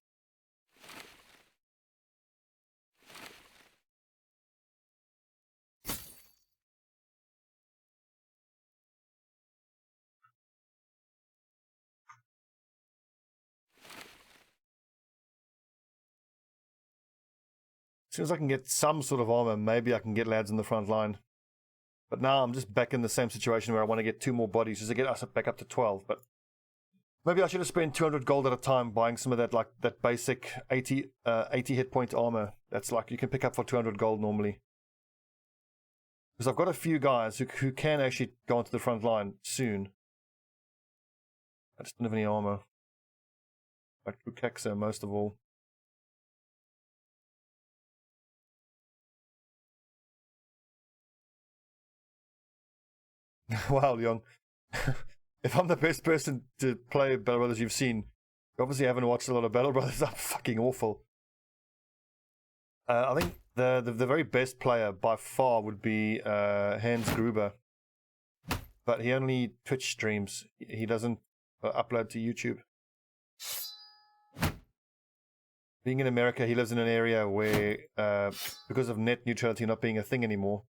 As soon as I can get some sort of armor, maybe I can get lads in the front line. But now I'm just back in the same situation where I want to get 2 more bodies just to get us back up to 12. But maybe I should have spent 200 gold at a time buying some of that, like that basic 80 hit point armor. That's like you can pick up for 200 gold normally. Because I've got a few guys who can actually go onto the front line soon. I just don't have any armor. Like Rukexa most of all. Wow, Leon. If I'm the best person to play Battle Brothers you've seen, you obviously haven't watched a lot of Battle Brothers. I'm fucking awful. I think the very best player by far would be Hans Gruber. But he only Twitch streams. He doesn't upload to YouTube. Being in America, he lives in an area where, because of net neutrality not being a thing anymore,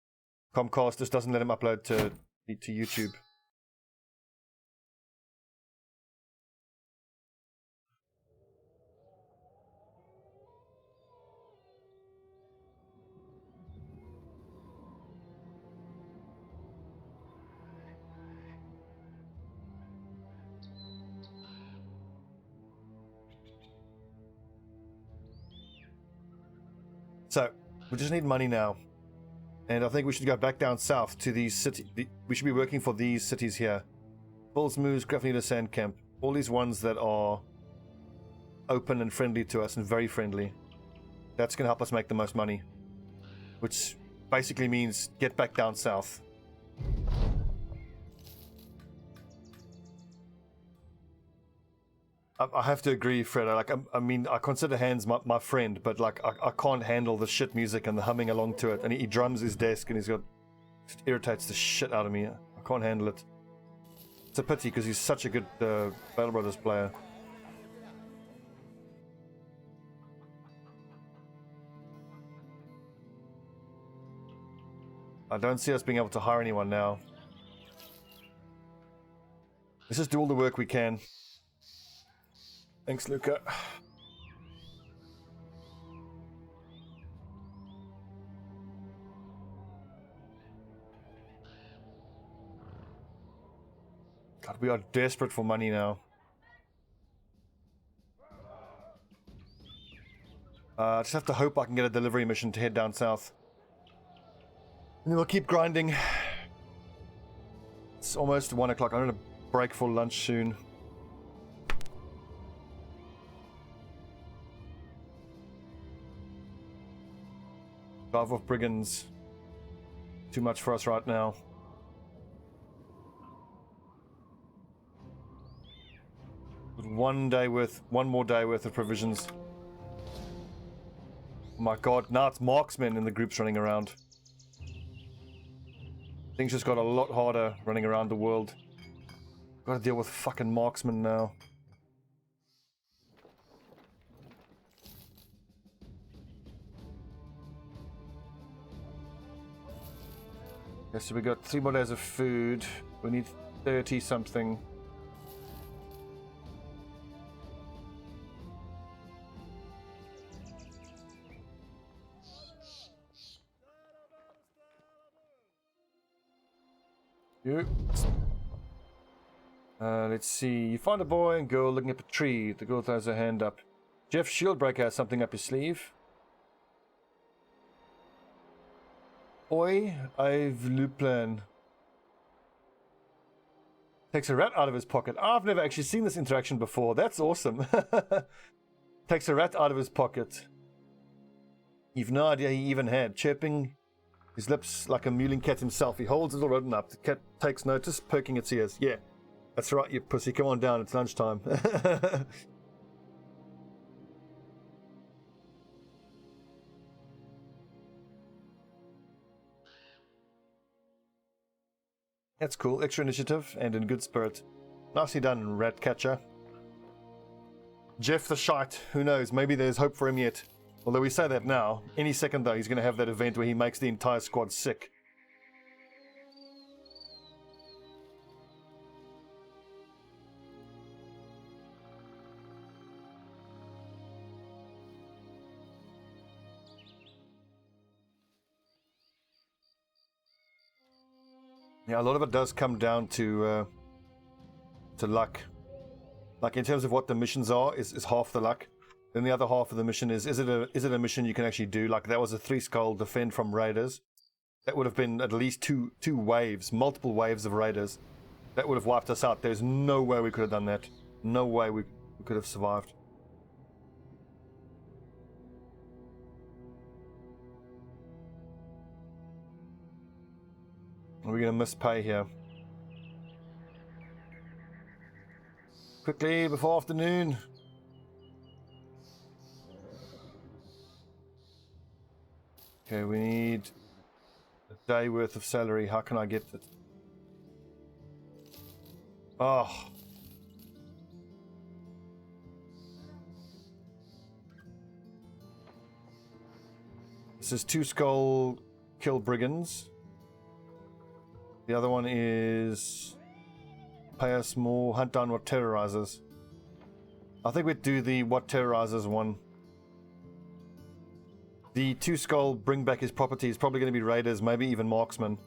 Comcast just doesn't let him upload to YouTube. So, we just need money now. And I think we should go back down south to these cities. We should be working for these cities here. Bulls Moose, Grafnita Sand Camp. All these ones that are open and friendly to us and very friendly. That's going to help us make the most money. Which basically means get back down south. I have to agree, Fred. I mean, I consider Hans my friend, but like, I can't handle the shit music and the humming along to it. And he drums his desk, and it irritates the shit out of me. I can't handle it. It's a pity because he's such a good Battle Brothers player. I don't see us being able to hire anyone now. Let's just do all the work we can. Thanks, Luca. God, we are desperate for money now. I just have to hope I can get a delivery mission to head down south. And then we'll keep grinding. It's almost 1 o'clock. I'm going to break for lunch soon. Drive off brigands. Too much for us right now. With one more day worth of provisions. Oh my god, now it's marksmen in the groups running around. Things just got a lot harder running around the world. Gotta deal with fucking marksmen now. Okay, so we got 3 more days of food. We need 30 something. Let's see. You find a boy and girl looking up a tree. The girl throws her hand up. Jeff Shieldbreaker has something up his sleeve. Oi, I've Lupin. Takes a rat out of his pocket. I've never actually seen this interaction before. That's awesome. Takes a rat out of his pocket. You've no idea he even had. Chirping his lips like a mewling cat himself. He holds his little rodent up. The cat takes notice, perking its ears. Yeah, that's right, you pussy. Come on down, it's lunchtime. That's cool. Extra initiative and in good spirit. Nicely done, rat catcher. Jeff the shite. Who knows? Maybe there's hope for him yet. Although we say that now. Any second though, he's going to have that event where he makes the entire squad sick. Yeah, a lot of it does come down to luck. Like in terms of what the missions are, is half the luck. Then the other half of the mission is it a mission you can actually do? Like that was a 3-skull defend from raiders. That would have been at least two waves, multiple waves of raiders. That would have wiped us out. There's no way we could have done that. No way we could have survived. Are we going to miss pay here? Quickly, before afternoon. Okay, we need a day worth of salary. How can I get it? Oh. This is 2-skull kill brigands. The other one is pay us more, hunt down what terrorizes. I think we'd do the what terrorizes one. The 2-skull bring back his property is probably going to be raiders, maybe even marksmen.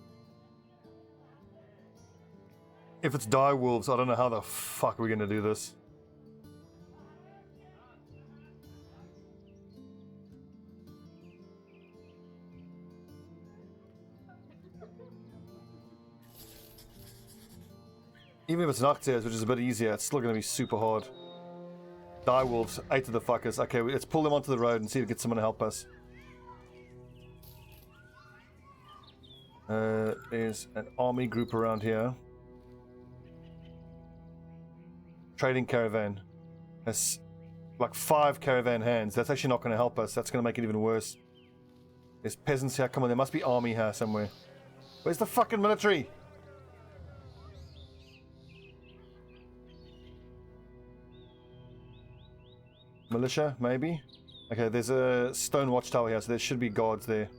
If it's dire wolves, I don't know how the fuck we're going to do this. Even if it's Noctiers, which is a bit easier, it's still going to be super hard. Dire wolves, 8 of the fuckers. Okay, let's pull them onto the road and see if we get someone to help us. There's an army group around here. Trading caravan. That's like 5 caravan hands. That's actually not going to help us. That's going to make it even worse. There's peasants here. Come on, there must be army here somewhere. Where's the fucking military? Militia, maybe? Okay, there's a stone watchtower here, so there should be guards there.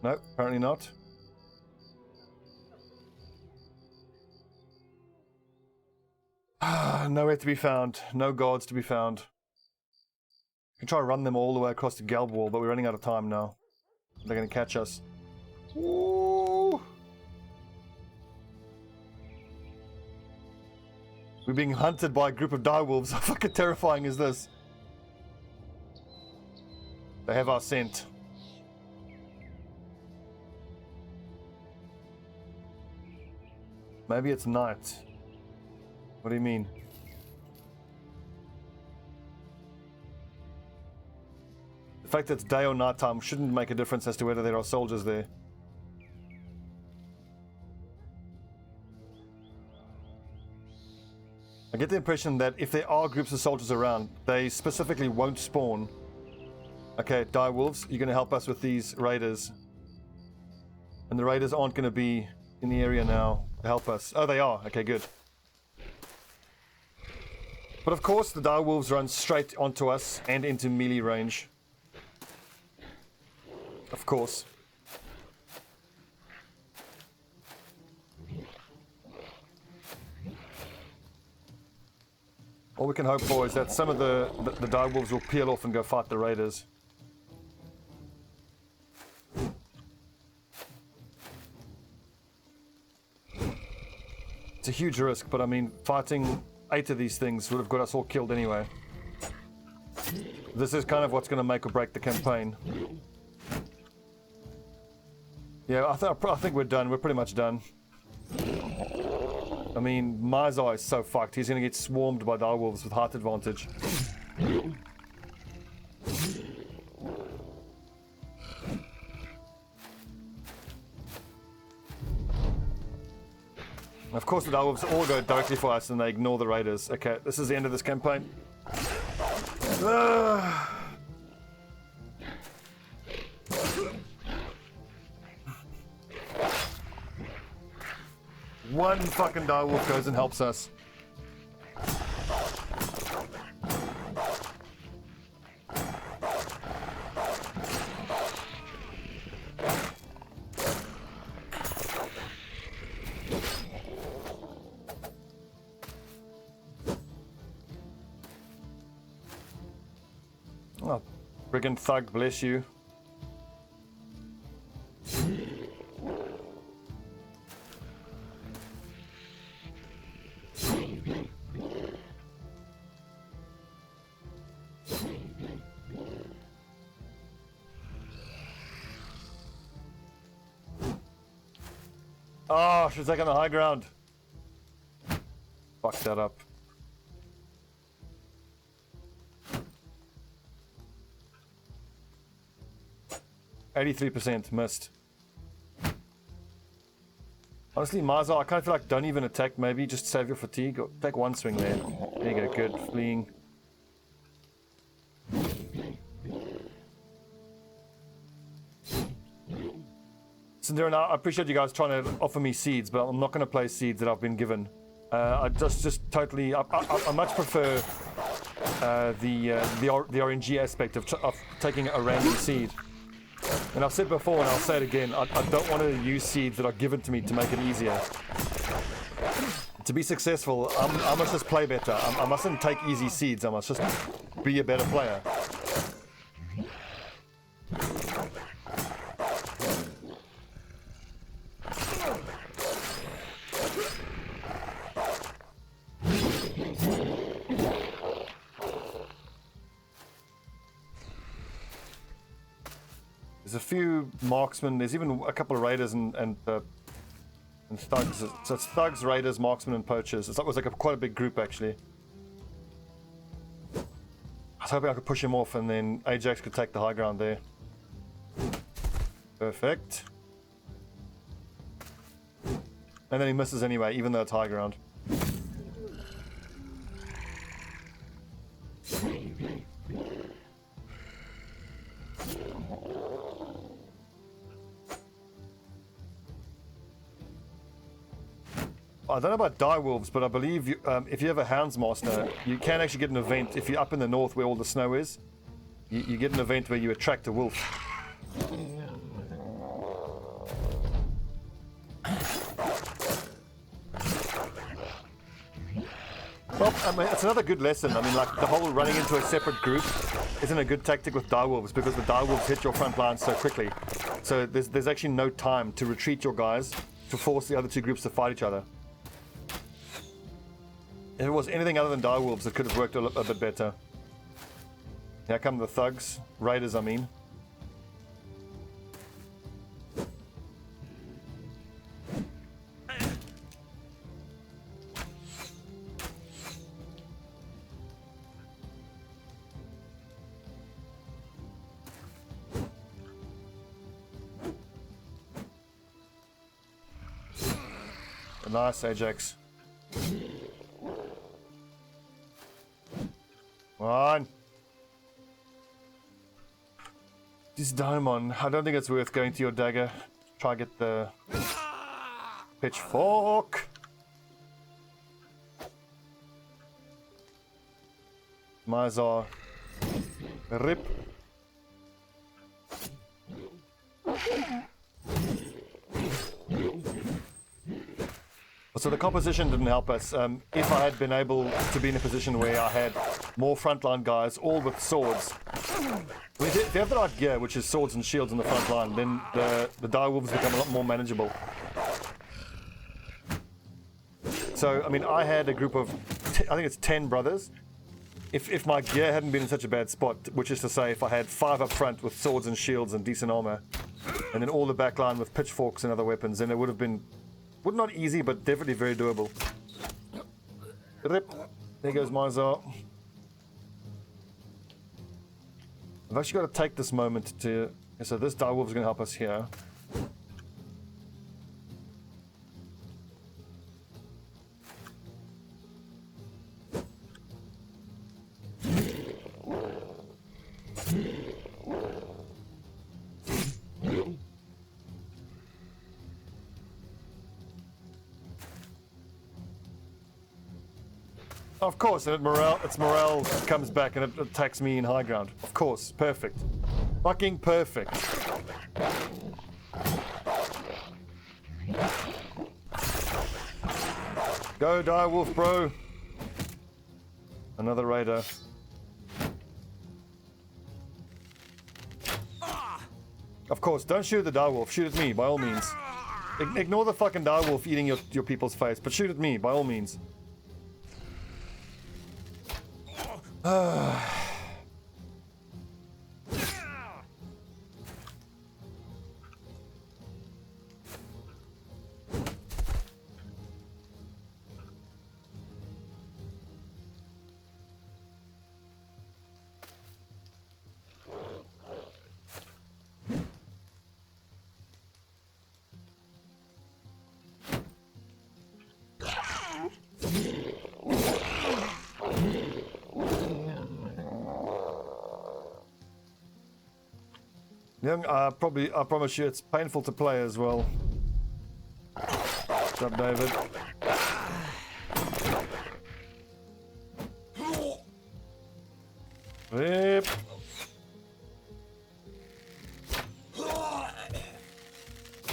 No, apparently not. Nowhere to be found. No guards to be found. We can try to run them all the way across the Galb wall, but we're running out of time now. They're going to catch us. Ooh. We're being hunted by a group of direwolves. How fucking terrifying is this? They have our scent. Maybe it's night. What do you mean? The fact that it's day or night time shouldn't make a difference as to whether there are soldiers there. I get the impression that if there are groups of soldiers around, they specifically won't spawn. Okay, direwolves, you're going to help us with these raiders. And the raiders aren't going to be in the area now to help us. Oh, they are. Okay, good. But of course, the direwolves run straight onto us and into melee range. Of course. All we can hope for is that some of the direwolves will peel off and go fight the raiders. It's a huge risk, but I mean, fighting 8 of these things would have got us all killed anyway. This is kind of what's going to make or break the campaign. Yeah, I think we're done. We're pretty much done. I mean, Mizar is so fucked. He's going to get swarmed by direwolves with height advantage. Of course, the direwolves all go directly for us and they ignore the raiders. Okay, this is the end of this campaign. One fucking direwolf goes and helps us. Oh, brigand thug, bless you. Oh, should have taken the high ground. Fuck that up. %, missed. Honestly, Mizar, I kind of feel like don't even attack, maybe just save your fatigue. Or take one swing there. There you go, good. Fleeing. Sindira, I appreciate you guys trying to offer me seeds, but I'm not going to play seeds that I've been given. I just totally, I much prefer the RNG aspect of taking a random seed. And I've said before, and I'll say it again, I don't want to use seeds that are given to me to make it easier. To be successful, I must just play better. I mustn't take easy seeds, I must just be a better player. There's a few marksmen, there's even a couple of raiders and thugs. So it's thugs, raiders, marksmen and poachers. It was like quite a big group actually. I was hoping I could push him off and then Ajax could take the high ground there. Perfect. And then he misses anyway, even though it's high ground. I don't know about direwolves, but I believe you, if you have a Houndsmaster, you can actually get an event. If you're up in the north where all the snow is, you get an event where you attract a wolf. Well, I mean, it's another good lesson. I mean, like, the whole running into a separate group isn't a good tactic with direwolves because the direwolves hit your front line so quickly. So there's actually no time to retreat your guys to force the other two groups to fight each other. If it was anything other than direwolves, it could have worked a bit better. Here come the thugs. Raiders, I mean. Nice, Ajax. Come on. This Daimon, I don't think it's worth going to your dagger. Try get the pitchfork. Mizar. Rip. So the composition didn't help us. If I had been able to be in a position where I had more frontline guys, all with swords. I mean, if you have the right gear, which is swords and shields in the front line, then the direwolves become a lot more manageable. So, I mean, I had a group of, I think it's 10 brothers. If my gear hadn't been in such a bad spot, which is to say, if I had 5 up front with swords and shields and decent armor, and then all the back line with pitchforks and other weapons, then it would have been, well, not easy, but definitely very doable. Rip. There goes Mizar. I've actually got to take this moment to... So this direwolf is going to help us here. Of course, and its morale comes back and it attacks me in high ground. Of course, perfect. Fucking perfect. Go, direwolf, bro. Another raider. Of course, don't shoot the direwolf. Shoot at me, by all means. Ignore the fucking direwolf eating your people's face, but shoot at me, by all means. Young, I promise you, it's painful to play as well. What's up, David? Rip.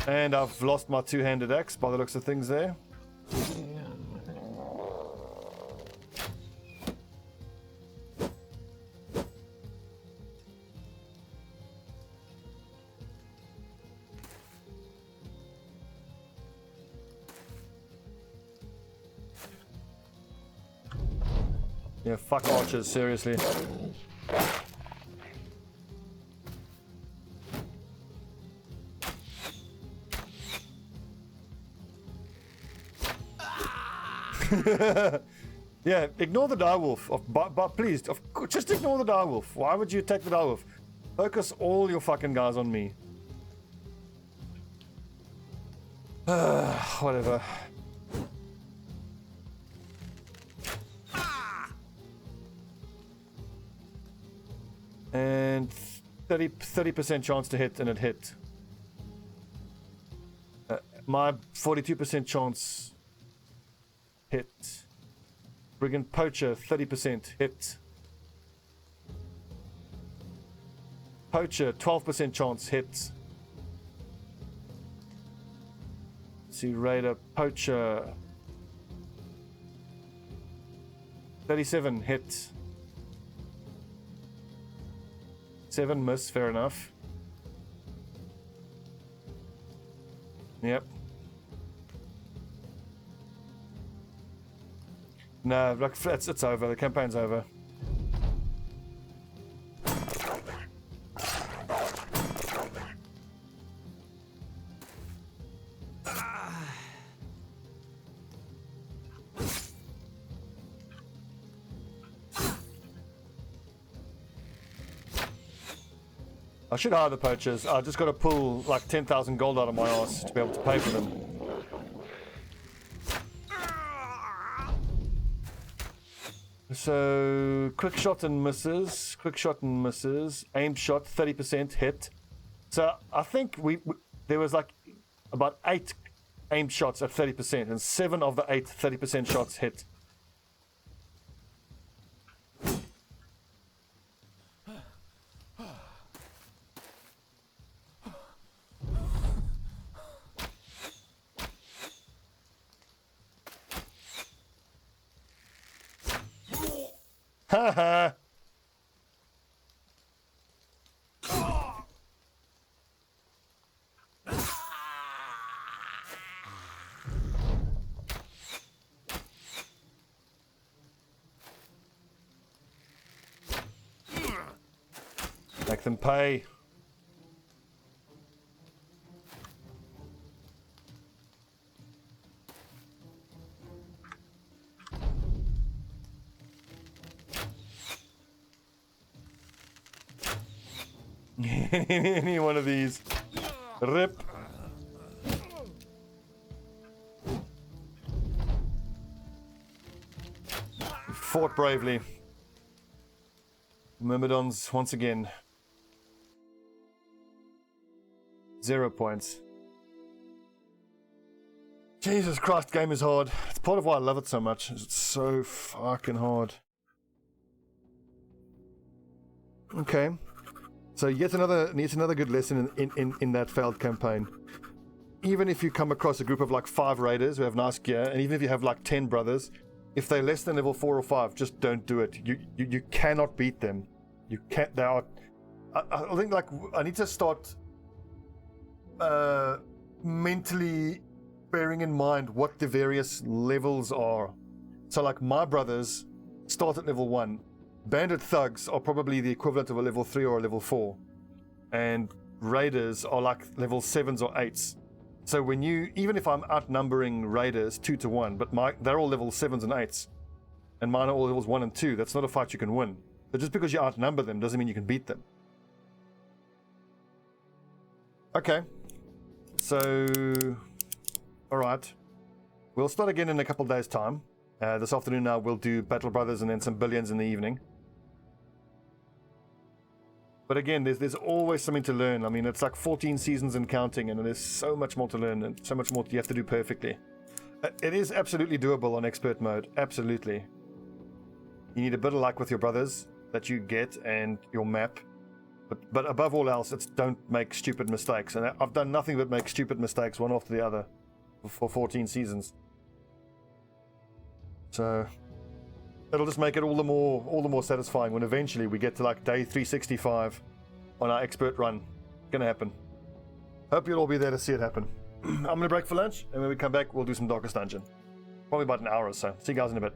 And I've lost my two-handed axe by the looks of things there. Yeah, fuck archers, seriously. Yeah, ignore the direwolf. But please, just ignore the direwolf. Why would you attack the direwolf? Focus all your fucking guys on me. Whatever. And 30% chance to hit, and it hit. My 42% chance hit. Brigand Poacher 30% hit. Poacher 12% chance hit. Let's see, Raider Poacher 37 hit. 7 miss, fair enough. Yep. No, look, it's over. The campaign's over. I should hire the poachers. I just got to pull like 10,000 gold out of my ass to be able to pay for them. So, quick shot and misses. Quick shot and misses. Aim shot, 30% hit. So, I think there was like about 8 aim shots at 30%, and 7 of the 8 30% shots hit. Haha. Make them pay. Any one of these. Rip. Fought bravely. Myrmidons once again. 0 points. Jesus Christ, game is hard. It's part of why I love it so much. It's so fucking hard. Okay. So yet another good lesson in that failed campaign. Even if you come across a group of like 5 raiders who have nice gear, and even if you have like 10 brothers, if they're less than level 4 or 5, just don't do it. You cannot beat them. You can't. They are. I think like I need to start mentally bearing in mind what the various levels are. So like my brothers start at level 1. Bandit thugs are probably the equivalent of a level 3 or a level 4. And raiders are like level 7s or 8s. So when even if I'm outnumbering raiders 2 to 1, but they're all level 7s and 8s, and mine are all levels 1 and 2, that's not a fight you can win. But just because you outnumber them doesn't mean you can beat them. Okay. So, alright. We'll start again in a couple days' time. This afternoon now we'll do Battle Brothers and then some Billions in the evening. But again, there's always something to learn. I mean, it's like 14 seasons and counting, and there's so much more to learn and so much more you have to do perfectly. It is absolutely doable on expert mode. Absolutely. You need a bit of luck with your brothers that you get and your map. But above all else, it's don't make stupid mistakes. And I've done nothing but make stupid mistakes one after the other for 14 seasons. So it'll just make it all the more satisfying when eventually we get to like day 365 on our expert run. Gonna happen. Hope you'll all be there to see it happen. I'm gonna break for lunch, and when we come back, we'll do some Darkest Dungeon. Probably about an hour or so. See you guys in a bit.